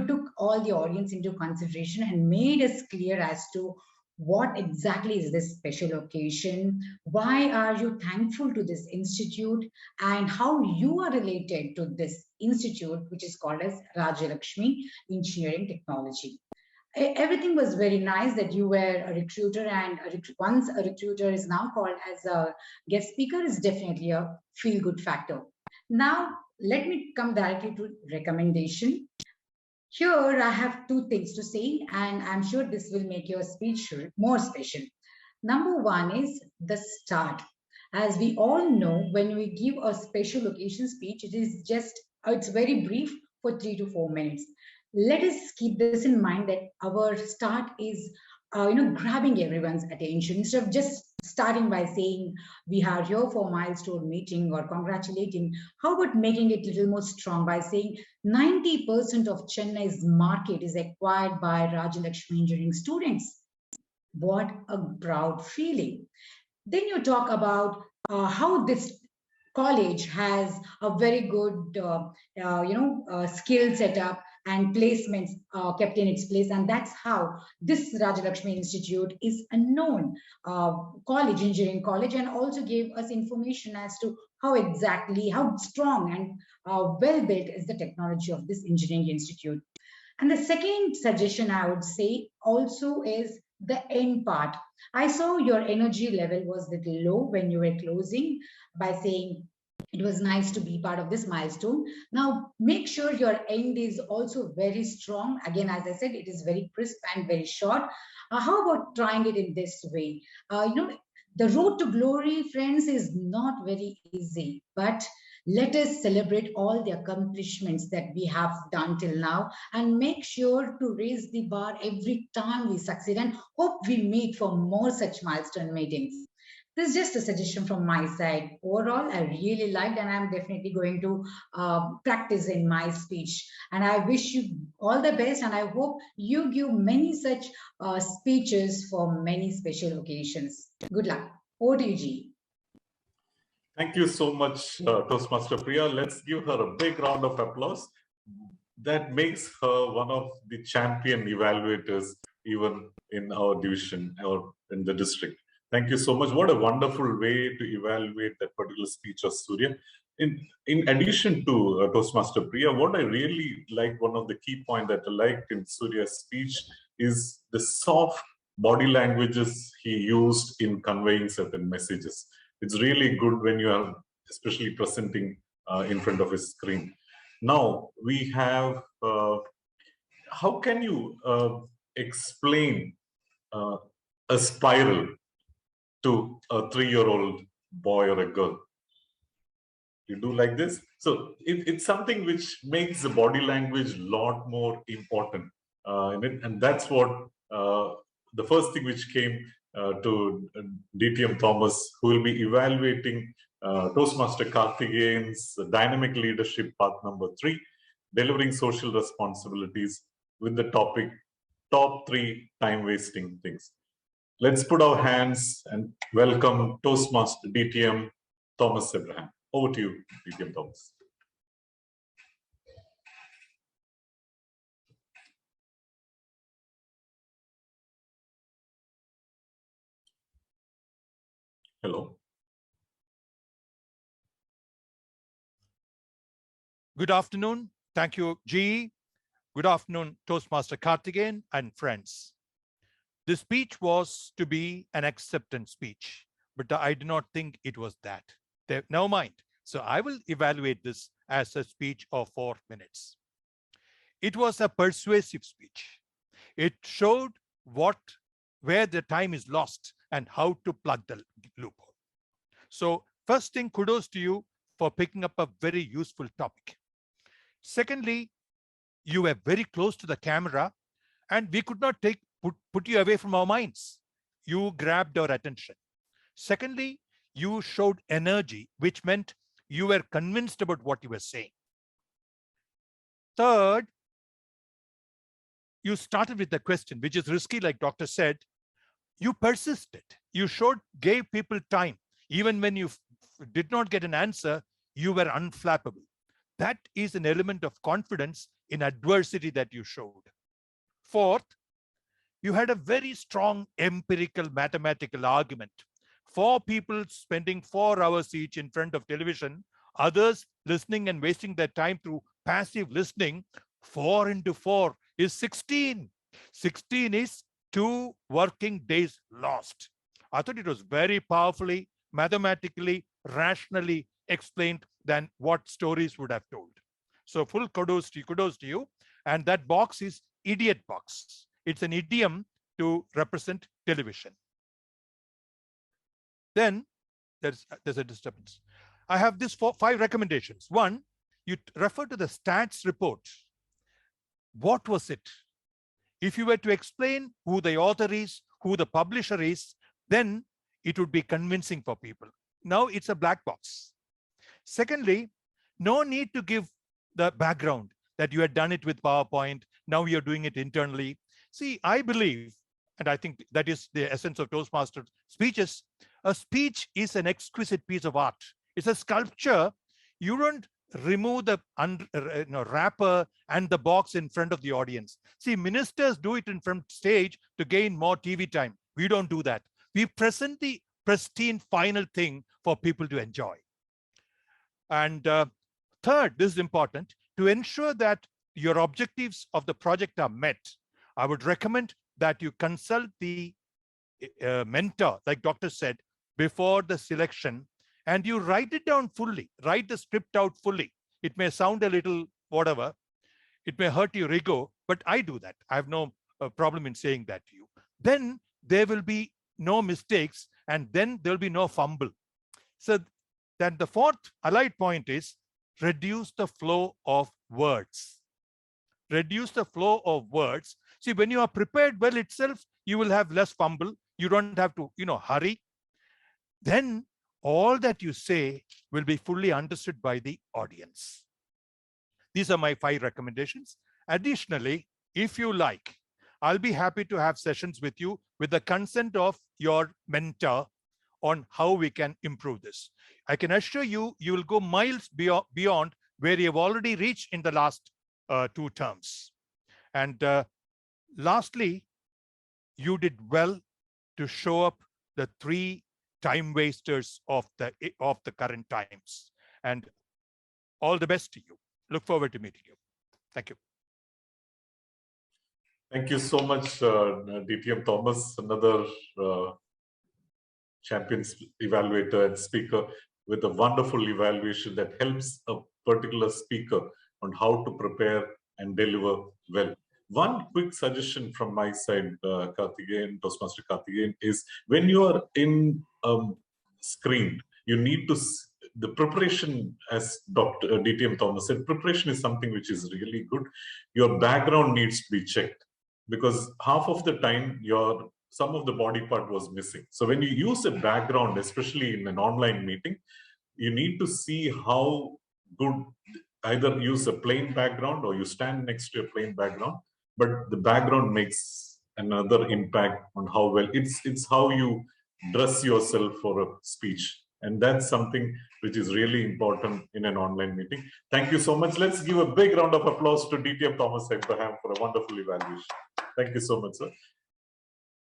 took all the audience into consideration and made us clear as to what exactly is this special occasion, why are you thankful to this institute, and how you are related to this institute, which is called as Rajalakshmi Engineering Technology. Everything was very nice that you were a recruiter, and once a recruiter is now called as a guest speaker is definitely a feel-good factor. Now, let me come directly to recommendation. Here, I have 2 things to say, and I'm sure this will make your speech more special. Number 1 is the start. As we all know, when we give a special occasion speech, it's very brief for 3 to 4 minutes. Let us keep this in mind that our start is, grabbing everyone's attention. Instead of just starting by saying we are here for milestone meeting or congratulating, how about making it a little more strong by saying 90% of Chennai's market is acquired by Rajalakshmi engineering students. What a proud feeling. Then you talk about how this college has a very good, skill setup and placements kept in its place. And that's how this Rajalakshmi Institute is a known engineering college, and also gave us information as to how strong and well-built is the technology of this engineering institute. And the second suggestion I would say also is the end part. I saw your energy level was a little low when you were closing by saying it was nice to be part of this milestone. Now, make sure your end is also very strong. Again, as I said, it is very crisp and very short. How about trying it in this way? The road to glory, friends, is not very easy, but let us celebrate all the accomplishments that we have done till now and make sure to raise the bar every time we succeed, and hope we meet for more such milestone meetings. This is just a suggestion from my side. Overall, I really liked, and I'm definitely going to practice in my speech. And I wish you all the best, and I hope you give many such speeches for many special occasions. Good luck. Over to you, G. Thank you so much, Toastmaster Priya. Let's give her a big round of applause. That makes her one of the champion evaluators, even in our division or in the district. Thank you so much. What a wonderful way to evaluate that particular speech of Surya. In addition to Toastmaster Priya, what I really like, one of the key points that I liked in Surya's speech is the soft body languages he used in conveying certain messages. It's really good when you are especially presenting in front of a screen. Now we have, how can you explain a spiral to a 3-year-old boy or a girl? You do like this? So it's something which makes the body language a lot more important in it. And that's what the first thing which came to DTM Thomas, who will be evaluating Toastmaster Karthikeyan's dynamic leadership path number 3, delivering social responsibilities, with the topic top 3 time-wasting things. Let's put our hands and welcome Toastmaster DTM Thomas Abraham. Over to you, DTM Thomas. Hello. Good afternoon. Thank you, G. Good afternoon, Toastmaster Karthikeyan and friends. This speech was to be an acceptance speech, but I do not think it was that. Never mind. So I will evaluate this as a speech of 4 minutes. It was a persuasive speech. It showed where the time is lost and how to plug the loophole. So first thing, kudos to you for picking up a very useful topic. Secondly, you were very close to the camera and we could not put you away from our minds. You grabbed our attention. Secondly, you showed energy, which meant you were convinced about what you were saying. Third, you started with the question, which is risky, like doctor said. You persisted. You gave people time. Even when you did not get an answer, you were unflappable. That is an element of confidence in adversity that you showed. Fourth, you had a very strong empirical mathematical argument. 4 people spending 4 hours each in front of television, others listening and wasting their time through passive listening. 4 into 4 is 16. 16 is 2 working days lost. I thought it was very powerfully, mathematically, rationally explained than what stories would have told. So full kudos to you. And that box is idiot box. It's an idiom to represent television. Then there's a disturbance. I have this 5 recommendations. 1, you refer to the stats report. What was it? If you were to explain who the author is, who the publisher is, then it would be convincing for people. Now it's a black box. Secondly, no need to give the background that you had done it with PowerPoint. Now you're doing it internally. See, I believe, and I think that is the essence of Toastmasters speeches, a speech is an exquisite piece of art. It's a sculpture. You don't remove the wrapper and the box in front of the audience. See, ministers do it in front stage to gain more TV time. We don't do that. We present the pristine final thing for people to enjoy. And third, this is important, to ensure that your objectives of the project are met. I would recommend that you consult the mentor, like doctor said, before the selection, and you write it down fully, write the script out fully. It may sound a little whatever, it may hurt your ego, but I do that. I have no problem in saying that to you. Then there will be no mistakes, and then there'll be no fumble. So then the 4th allied point is reduce the flow of words. Reduce the flow of words. See, when you are prepared well itself, you will have less fumble. You don't have to, hurry. then all that you say will be fully understood by the audience. These are my 5 recommendations. Additionally, if you like, I'll be happy to have sessions with you with the consent of your mentor on how we can improve this. I can assure you, you will go miles beyond where you have already reached in the last 2 terms. And lastly, you did well to show up the 3 time wasters of the current times. And all the best to you. Look forward to meeting you. Thank you. Thank you so much, DTM Thomas, another champion evaluator and speaker with a wonderful evaluation that helps a particular speaker on how to prepare and deliver well. One quick suggestion from my side, Karthikeyan, Toastmaster Karthikeyan, is when you are in screen, you need to, the preparation, as Dr. DTM Thomas said, preparation is something which is really good. Your background needs to be checked because half of the time some of the body part was missing. So when you use a background, especially in an online meeting, you need to see how good, either use a plain background or you stand next to a plain background, but the background makes another impact on how well, it's how you dress yourself for a speech. And that's something which is really important in an online meeting. Thank you so much. Let's give a big round of applause to DTM Thomas Abraham for a wonderful evaluation. Thank you so much, sir.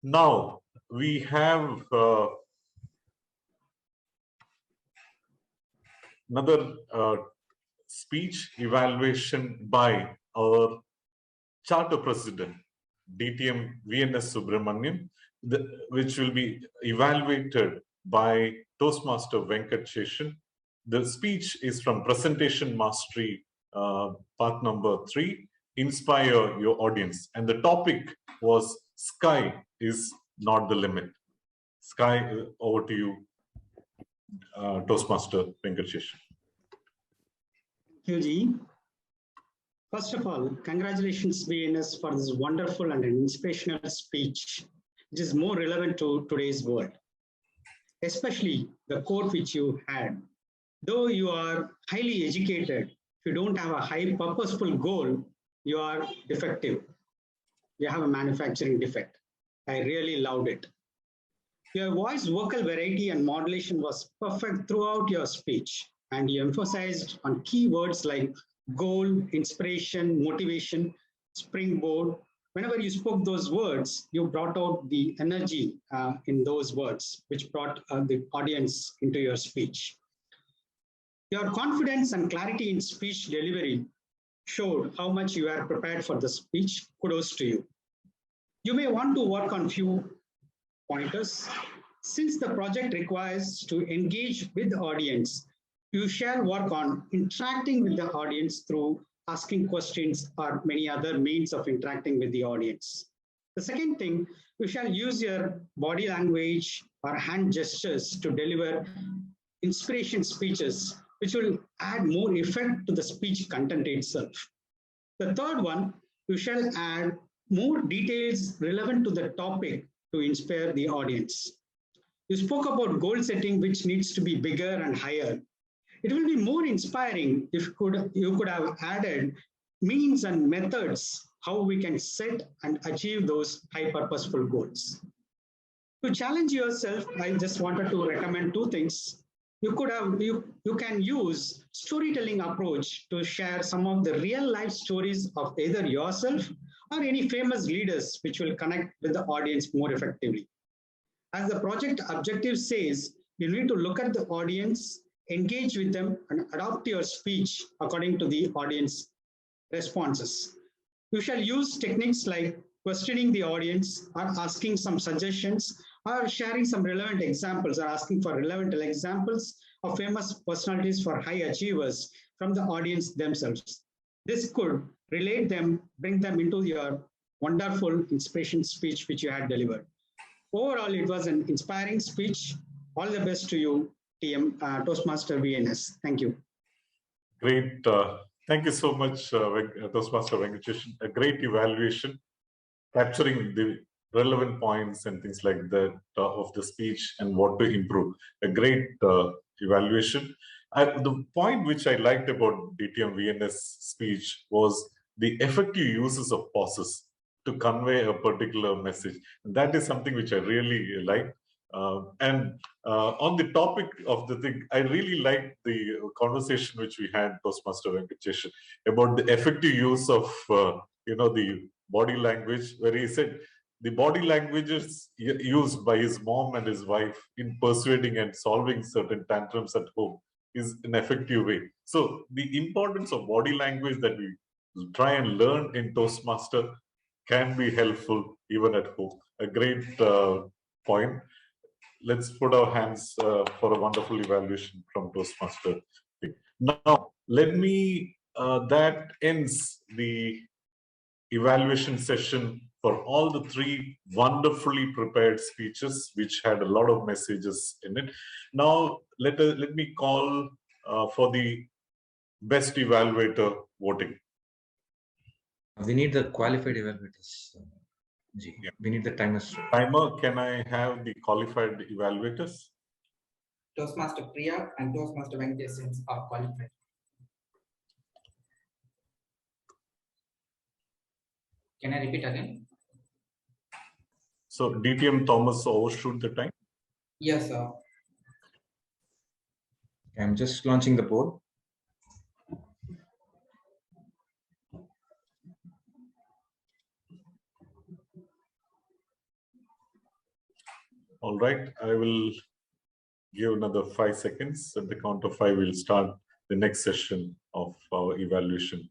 Now, we have another speech evaluation by our charter president, DTM VNS Subramaniam, which will be evaluated by Toastmaster Venkat Sheshan. The speech is from Presentation Mastery, part number 3, Inspire Your Audience. And the topic was Sky is Not the Limit. Sky, over to you, Toastmaster Venkat Sheshan. Thank you, Ji. First of all, congratulations, VNS, for this wonderful and an inspirational speech, which is more relevant to today's world. Especially the quote which you had. Though you are highly educated, if you don't have a high purposeful goal, you are defective. You have a manufacturing defect. I really loved it. Your voice vocal variety and modulation was perfect throughout your speech, and you emphasized on key words like goal, inspiration, motivation, springboard. Whenever you spoke those words, you brought out the energy in those words, which brought the audience into your speech. Your confidence and clarity in speech delivery showed how much you are prepared for the speech. Kudos to you. You may want to work on few pointers. Since the project requires to engage with the audience, you shall work on interacting with the audience through asking questions or many other means of interacting with the audience. The second thing, you shall use your body language or hand gestures to deliver inspiration speeches, which will add more effect to the speech content itself. The third one, you shall add more details relevant to the topic to inspire the audience. You spoke about goal setting, which needs to be bigger and higher. It will be more inspiring if you could have added means and methods how we can set and achieve those high purposeful goals. To challenge yourself, I just wanted to recommend 2 things. You can use storytelling approach to share some of the real life stories of either yourself or any famous leaders, which will connect with the audience more effectively. As the project objective says, you need to look at the audience, engage with them, and adapt your speech according to the audience responses. You shall use techniques like questioning the audience or asking some suggestions or sharing some relevant examples or asking for relevant examples of famous personalities for high achievers from the audience themselves. This could relate them, bring them into your wonderful inspiration speech which you had delivered. Overall, it was an inspiring speech. All the best to you, Toastmaster VNS. Thank you. Great. Thank you so much, Toastmaster Venkateshan. A great evaluation, capturing the relevant points and things like that of the speech and what to improve. A great evaluation. The point which I liked about DTM VNS speech was the effective uses of pauses to convey a particular message. And that is something which I really like. On the topic of the thing, I really liked the conversation which we had, Toastmaster Venkatesh, about the effective use of the body language, where he said the body language is used by his mom and his wife in persuading and solving certain tantrums at home is an effective way. So the importance of body language that we try and learn in Toastmaster can be helpful even at home. A great point. Let's put our hands for a wonderful evaluation from Toastmaster. Now, let me, that ends the evaluation session for all the 3 wonderfully prepared speeches, which had a lot of messages in it. Now, let me call for the best evaluator voting. We need the qualified evaluators. Yeah. We need the timers. Timer, can I have the qualified evaluators? Toastmaster Priya and Toastmaster Venkatesh are qualified. Can I repeat again? So DTM Thomas overshoot the time? Yes, sir. I'm just launching the poll. All right, I will give another 5 seconds. At the count of 5, we'll start the next session of our evaluation.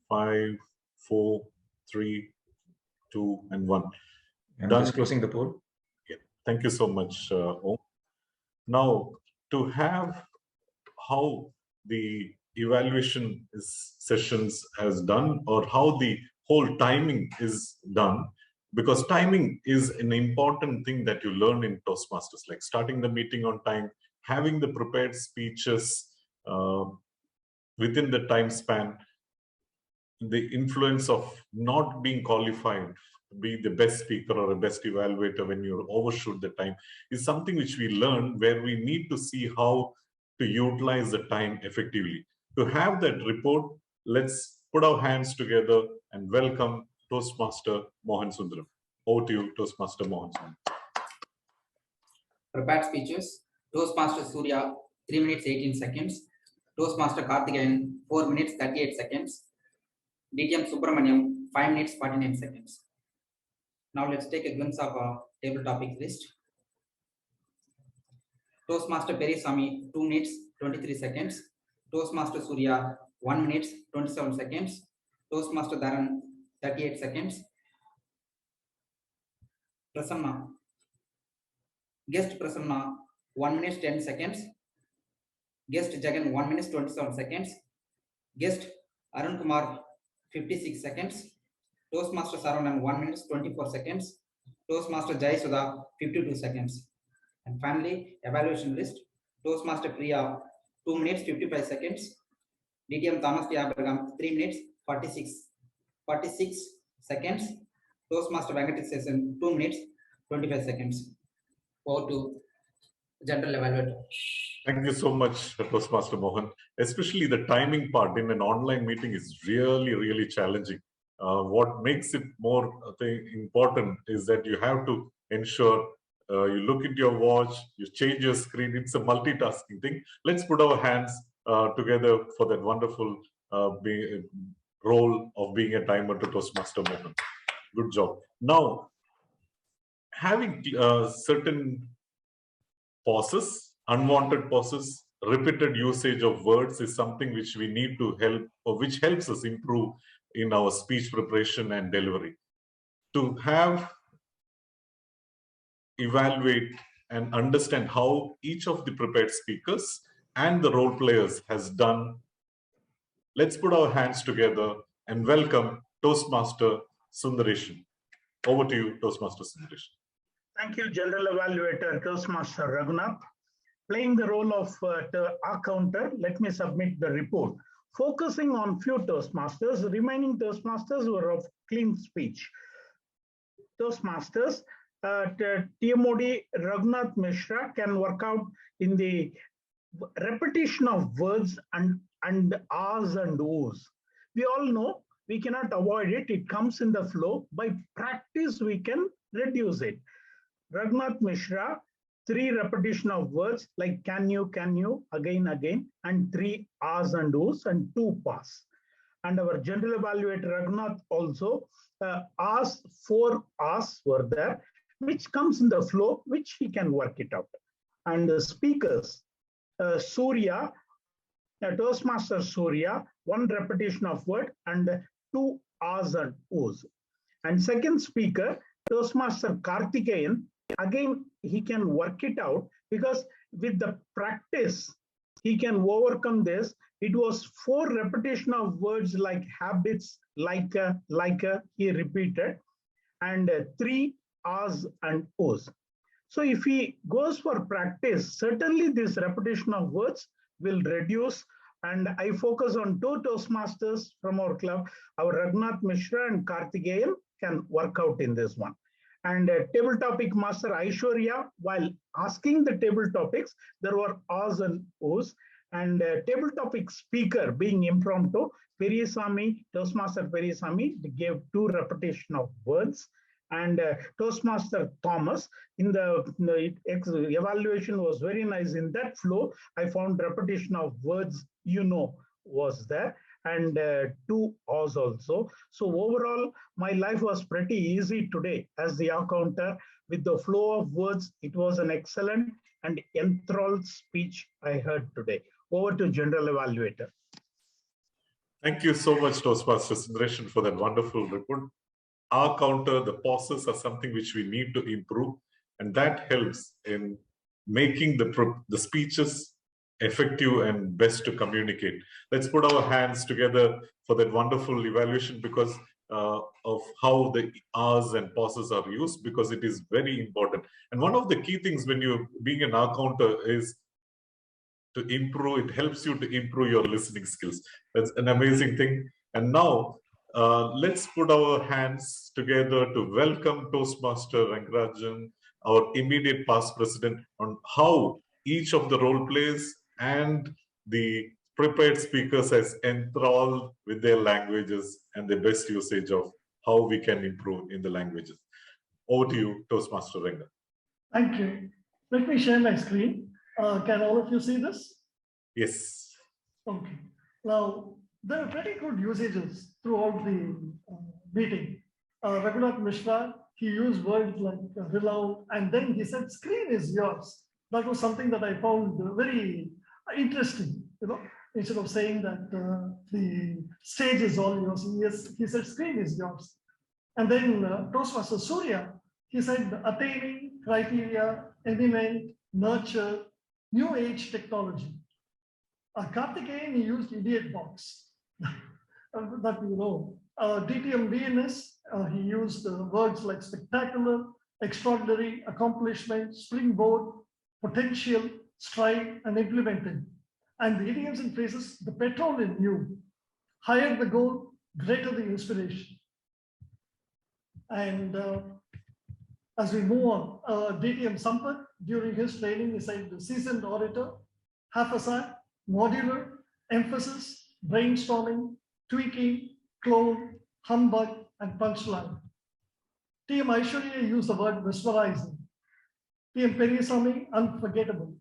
5, 4, 3, 2, and 1. I'm just closing the poll. Yeah. Thank you so much, Om. Now, to have how the evaluation sessions has done, or how the whole timing is done, because timing is an important thing that you learn in Toastmasters, like starting the meeting on time, having the prepared speeches within the time span, the influence of not being qualified to be the best speaker or a best evaluator when you overshoot the time is something which we learn, where we need to see how to utilize the time effectively. To have that report, let's put our hands together and welcome Toastmaster Mohan Sundaram. Over to you, Toastmaster Mohan Sundaram. Prepared speeches. Toastmaster Surya, 3 minutes 18 seconds. Toastmaster Karthikeyan, 4 minutes 38 seconds. DTM Subramaniam, 5 minutes 49 seconds. Now let's take a glimpse of our table topic list. Toastmaster Perisami, 2 minutes 23 seconds. Toastmaster Surya, 1 minute 27 seconds. Toastmaster Dharan, 38 seconds. Prasanna, guest Prasanna, 1 minute 10 seconds. Guest Jagan, 1 minute 27 seconds. Guest Arun Kumar, 56 seconds. Toastmaster Saranan, 1 minute 24 seconds. Toastmaster Jai Sudha, 52 seconds. And finally, evaluation list. Toastmaster Priya, 2 minutes 55 seconds. DTM Thomas Abraham, 3 minutes 46 seconds. Toastmaster Venkatesh, 2 minutes 25 seconds. Over to general evaluator. Thank you so much, Toastmaster Mohan. Especially the timing part in an online meeting is really, really challenging. What makes it more important is that you have to ensure you look into your watch, you change your screen. It's a multitasking thing. Let's put our hands together for that wonderful role of being a timer to Toastmaster Mohan. Good job. Now, having certain pauses, unwanted pauses, repeated usage of words is something which we need to help, or which helps us improve in our speech preparation and delivery. To have, evaluate, and understand how each of the prepared speakers and the role players has done, let's put our hands together and welcome Toastmaster Sundareshan. Over to you, Toastmaster Sundareshan. Thank you, General Evaluator Toastmaster Raghunath. Playing the role of accounter, let me submit the report. Focusing on few Toastmasters, remaining Toastmasters were of clean speech. Toastmasters, TMOD Raghunath Mishra can work out in the repetition of words and ahs and ohs. We all know we cannot avoid it. It comes in the flow. By practice, we can reduce it. Raghunath Mishra, 3 repetition of words like can you, again, and 3 ahs and ohs and 2 pas. And our general evaluator Raghunath also, 4 ahs were there, which comes in the flow, which he can work it out. And the speakers, Surya, Toastmaster Surya, 1 repetition of word and 2 ahs and ohs. And second speaker, Toastmaster Karthikeyan, again, he can work it out because with the practice, he can overcome this. It was 4 repetition of words like habits, like he repeated, and 3 ahs and ohs. So if he goes for practice, certainly this repetition of words will reduce. And I focus on 2 Toastmasters from our club. Our Raghunath Mishra and Karthikeyan can work out in this one. And table topic master Aishwarya, while asking the table topics, there were ahs and ohs. And table topic speaker being impromptu, Periyasamy, Toastmaster Periyasamy gave 2 repetition of words. And Toastmaster Thomas, in the evaluation was very nice. In that flow, I found repetition of words, was there, and 2 ahs also. So overall, my life was pretty easy today as the accounter. With the flow of words, it was an excellent and enthralled speech I heard today. Over to General Evaluator. Thank you so much, Toastmaster Sundaresan, for that wonderful report. Our counter, the pauses are something which we need to improve, and that helps in making the speeches effective and best to communicate. Let's put our hands together for that wonderful evaluation because of how the ahs and pauses are used, because it is very important. And one of the key things when you're being an R counter is to improve, it helps you to improve your listening skills. That's an amazing thing. And now, let's put our hands together to welcome Toastmaster Rangarajan, our immediate past president, on how each of the role plays and the prepared speakers has enthralled with their languages and the best usage of how we can improve in the languages. Over to you, Toastmaster Ranga. Thank you. Let me share my screen. Can all of you see this? Yes. Okay. Now, there are pretty good usages throughout the meeting. Raghunath Mishra, he used words like renown, and then he said, screen is yours. That was something that I found very interesting, instead of saying that the stage is all yours, he said, screen is yours. And then Toastmaster Surya, he said, attaining criteria, element, nurture, new age technology. Karthikeyan, he used idiot box. That we know. DTM BNS, he used words like spectacular, extraordinary, accomplishment, springboard, potential, strive, and implemented. And the idioms and phrases, the petrol in you, higher the goal, greater the inspiration. And as we move on, DTM Sampath, during his training, he said the seasoned orator, half a sack, modular, emphasis, brainstorming, tweaking, clone, humbug, and punchline. TM Aishwarya used the word mesmerizing. TM Periyasamy, unforgettable.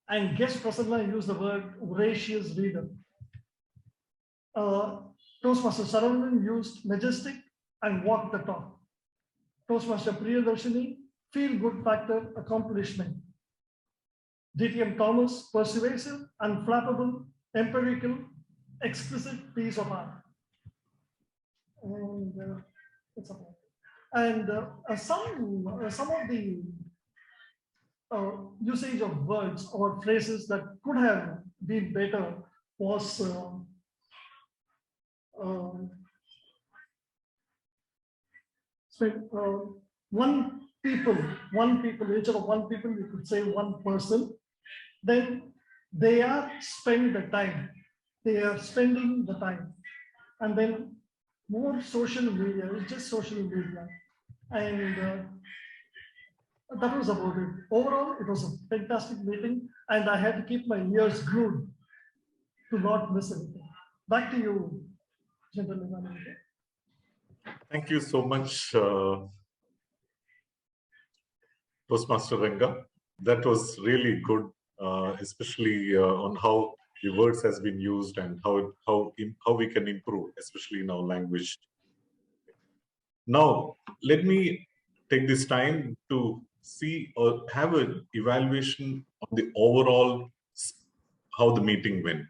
And guest Prasanna used the word voracious reader. Toastmaster Saravanan used majestic and walk the talk. Toastmaster Priyadarshini, feel good factor, accomplishment. DTM Thomas, persuasive, unflappable, empirical, exquisite piece of art. And some of the usage of words or phrases that could have been better was one people, instead of one people, you could say one person. Then they are spend the time. They are spending the time. And then more social media, it's just social media. And that was about it. Overall, it was a fantastic meeting, and I had to keep my ears glued to not miss anything. Back to you, General Evaluator. Thank you so much, Toastmaster Ranga. That was really good, especially on how the words has been used and how we can improve, especially in our language. Now, let me take this time to see or have an evaluation on the overall how the meeting went.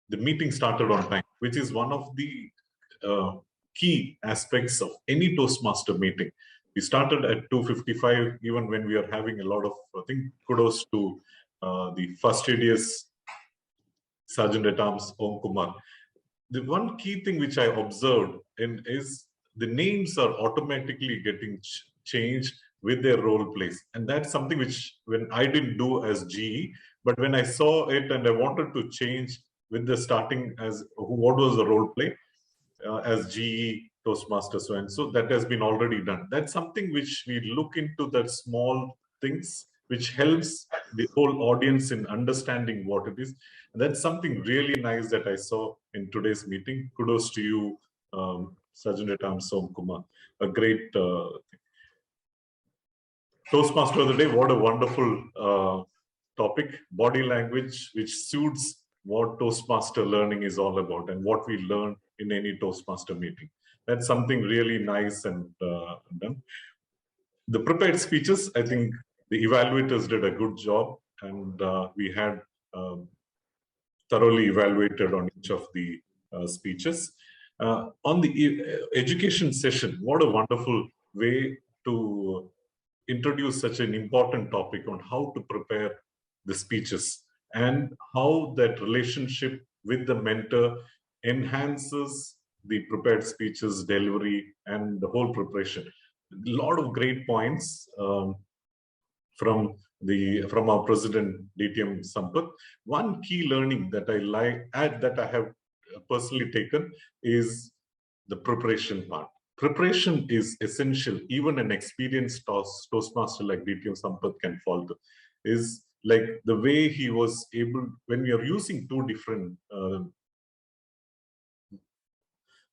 The meeting started on time, which is one of the key aspects of any Toastmaster meeting. We started at 2:55, even when we are having a lot of, I think, kudos to the fastidious Sergeant at Arms, Om Kumar. The one key thing which I observed is the names are automatically getting changed with their role plays. And that's something which when I didn't do as GE, but when I saw it and I wanted to change with the starting as what was the role play as GE Toastmaster so and so, that has been already done. That's something which we look into, that small things which helps the whole audience in understanding what it is. And that's something really nice that I saw in today's meeting. Kudos to you, Sergeant at Arms Om Kumar. A great thing. Toastmaster of the day, what a wonderful topic. Body language, which suits what Toastmaster learning is all about and what we learn in any Toastmaster meeting. That's something really nice and done. The prepared speeches, I think the evaluators did a good job, and we had thoroughly evaluated on each of the speeches. On the education session, what a wonderful way to introduce such an important topic on how to prepare the speeches and how that relationship with the mentor enhances the prepared speeches, delivery, and the whole preparation. A lot of great points from our president DTM Sampath. One key learning that I have personally taken is the preparation part. Preparation is essential. Even an experienced Toastmaster like DTM Sampath can falter. Is like the way he was able, when we are using two different,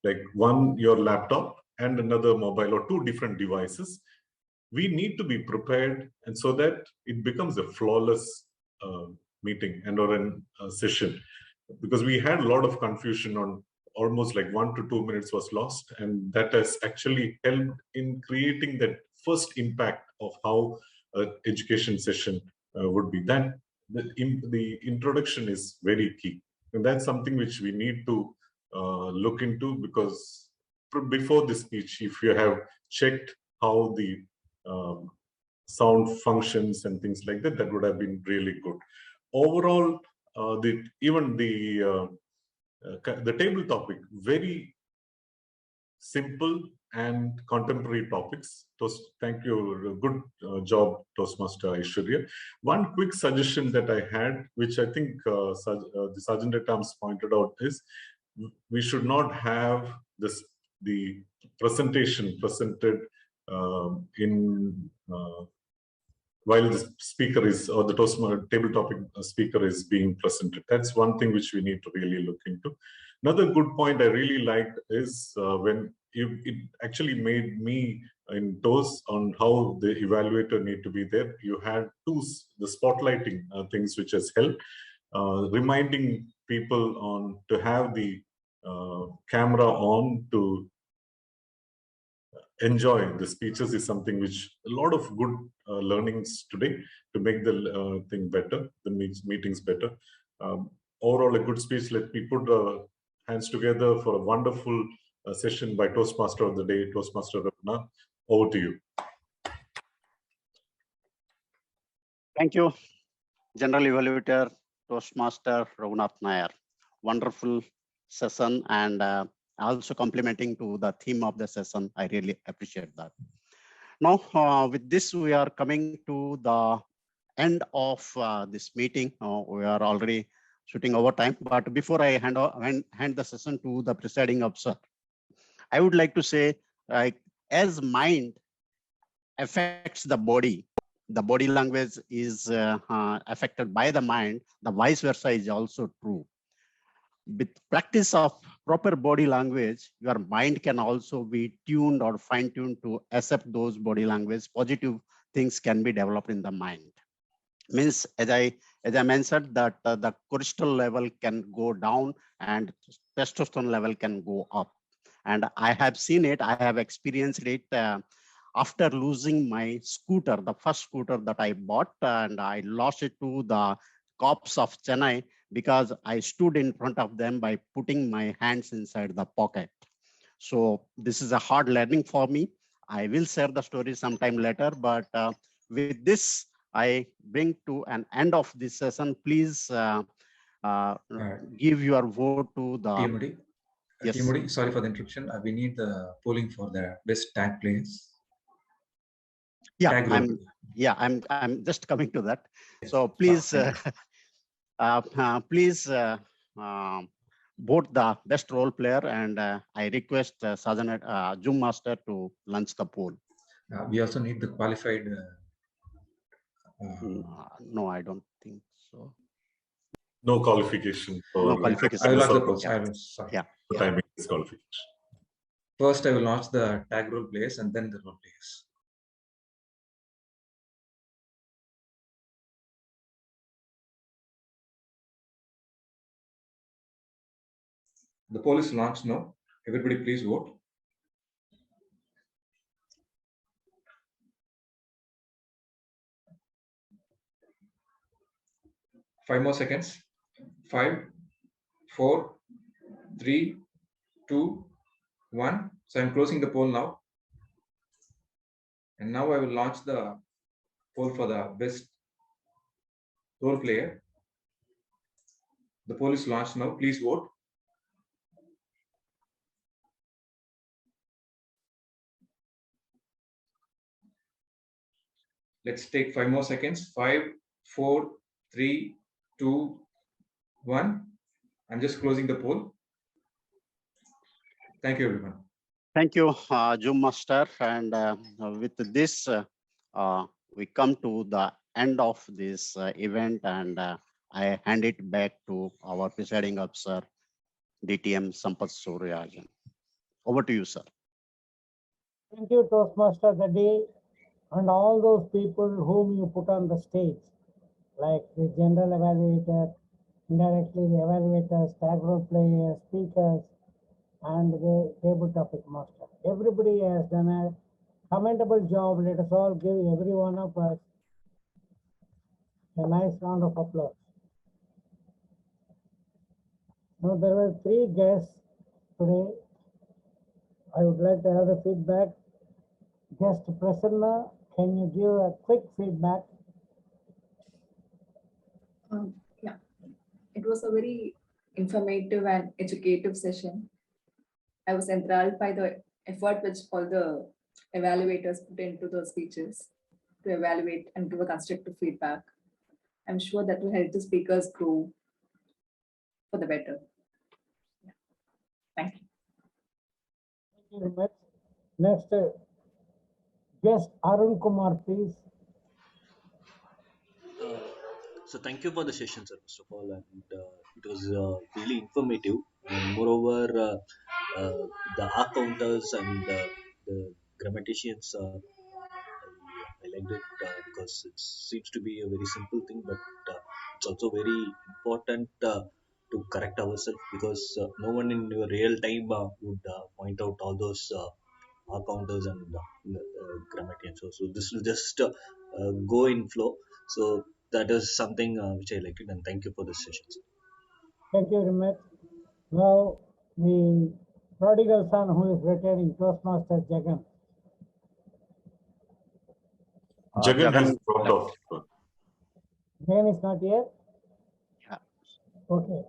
like one your laptop and another mobile or two different devices, we need to be prepared, and so that it becomes a flawless meeting and or a session, because we had a lot of confusion on almost like 1 to 2 minutes was lost, and that has actually helped in creating that first impact of how an education session would be. Then the introduction is very key, and that's something which we need to look into, because before the speech, if you have checked how the sound functions and things like that, that would have been really good. Overall, the table topic, very simple and contemporary topics. Thank you, good job, Toastmaster Aishwarya. One quick suggestion that I had, which I think the Sergeant at Arms pointed out, is we should not have the presentation presented while the speaker is, or the Toastmaster table topic speaker is being presented. That's one thing which we need to really look into. Another good point I really liked is when it actually made me in Toast on how the evaluator need to be there. You had the spotlighting things which has helped, reminding people on to have the camera on to enjoy the speeches is something which a lot of good learnings today to make the thing better, the meetings better. Overall, a good speech. Let me put hands together for a wonderful session by Toastmaster of the day, Toastmaster Raghunath. Over to you. Thank you, General Evaluator, Toastmaster Raghunath Nair. Wonderful session, and also complimenting to the theme of the session. I really appreciate that. Now, with this, we are coming to the end of this meeting. We are already shooting over time, but before I hand the session to the presiding officer, I would like to say like as mind affects the body language is affected by the mind, the vice versa is also true. With practice of proper body language, your mind can also be tuned or fine-tuned to accept those body language. Positive things can be developed in the mind. Means, as I mentioned, that the cortisol level can go down and testosterone level can go up. And I have seen it, I have experienced it after losing my scooter, the first scooter that I bought, and I lost it to the cops of Chennai because I stood in front of them by putting my hands inside the pocket. So this is a hard learning for me. I will share the story sometime later, but with this, I bring to an end of this session. Please give your vote to the... TMD. Yes. TMD, sorry for the interruption. We need the polling for the best tag players. Yeah, tag I'm just coming to that. So please, please vote the best role player, and I request Zoom Master to launch the poll. We also need the qualified. No, I don't think so. No qualification for. No qualification. I will launch the polls. Yeah. The timing is qualification. First, I will launch the tag role players and then the role players. The poll is launched now. Everybody, please vote. Five more seconds. 5, 4, 3, 2, 1. So I'm closing the poll now. And now I will launch the poll for the best role player. The poll is launched now. Please vote. Let's take 5 more seconds. 5, 4, 3, 2, 1. I'm just closing the poll. Thank you, everyone. Thank you, Zoom Master. And with this, we come to the end of this event, and I hand it back to our presiding officer, DTM Sampath Suryajan. Over to you, sir. Thank you, Toastmaster Gaddi, and all those people whom you put on the stage, like the general evaluator, indirectly the evaluators, tag role players, speakers, and the table topic master. Everybody has done a commendable job. Let us all give every one of us a nice round of applause. Now, there were 3 guests today. I would like to have the feedback. Guest Prasanna, can you give a quick feedback? Yeah, it was a very informative and educative session. I was enthralled by the effort which all the evaluators put into those speeches to evaluate and give a constructive feedback. I'm sure that will help the speakers grow for the better. Yeah. Thank you. Thank you very much. Next, guest Arun Kumar, please. So thank you for the session, sir, first of all, and it was really informative. And moreover, the R counters and the grammaticians, I liked it because it seems to be a very simple thing, but it's also very important to correct ourselves, because no one in your real time would point out all those R counters and grammaticians. So this will just go in flow. So that is something which I liked, and thank you for this session, sir. Thank you very much. Now, the prodigal son who is retiring, Toastmaster Jagan. Jagan has dropped off. Jagan is not here? Yeah. Okay.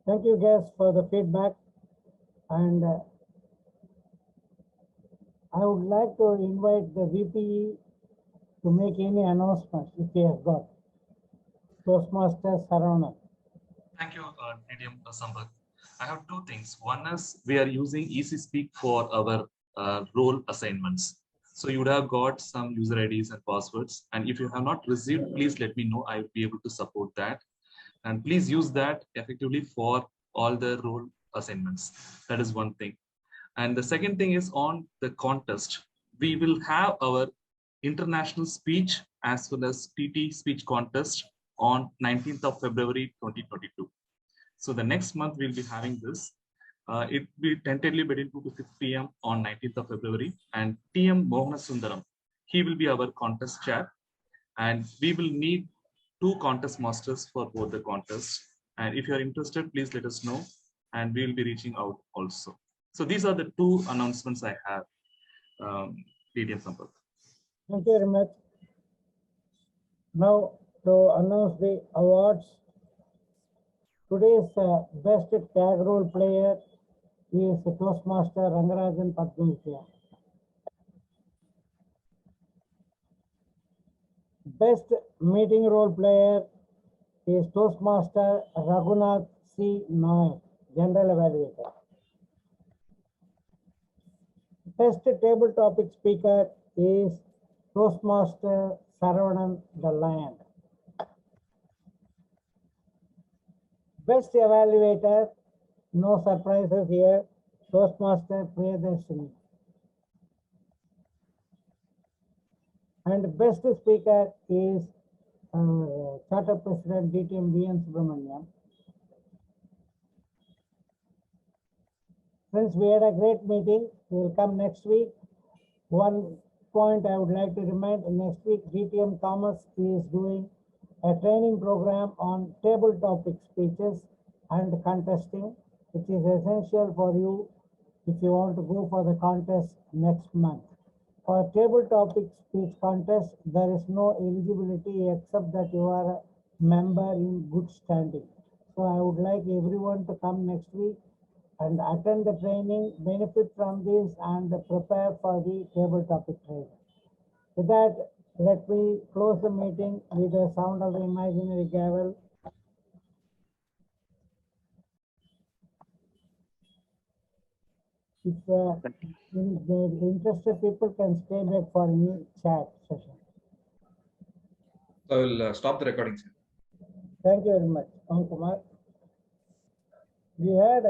Thank you, guys, for the feedback. And I would like to invite the VPE to make any announcements if he has got. Toastmaster Raghunath. Thank you, DTM Sampath. I have two things. One is we are using Easy Speak for our role assignments. So you would have got some user IDs and passwords. And if you have not received, please let me know. I will be able to support that. And please use that effectively for all the role assignments. That is one thing. And the second thing is on the contest. We will have our international speech as well as TT speech contest on 19th of February 2022. So the next month we'll be having this. It will be tentatively between 2 to 6 p.m. on 19th of February. And TM Mohansundaram, he will be our contest chair. And we will need 2 contest masters for both the contests. And if you are interested, please let us know. And we will be reaching out also. So these are the 2 announcements I have. TDM Sampath. Thank you very much. Now to announce the awards. Today's best tag role player is Toastmaster Rangarajan Padmavitya. Best meeting role player is Toastmaster Raghunath C. Nayak, General Evaluator. Best table topic speaker is Toastmaster Saravanan the Lion. Best evaluator, no surprises here, Toastmaster Priyadarshini. And best speaker is Charter President DTM V.N. Subramaniam. Friends, we had a great meeting. We will come next week. One point I would like to remind, next week DTM Thomas is doing a training program on table topic speeches and contesting, which is essential for you if you want to go for the contest next month. For table topic speech contest, there is no eligibility except that you are a member in good standing. So I would like everyone to come next week and attend the training, benefit from this, and prepare for the table topic training. With that, let me close the meeting with the sound of the imaginary gavel. If the interested people can stay back for any chat session. So I will stop the recording, sir. Thank you very much, Kumar. We had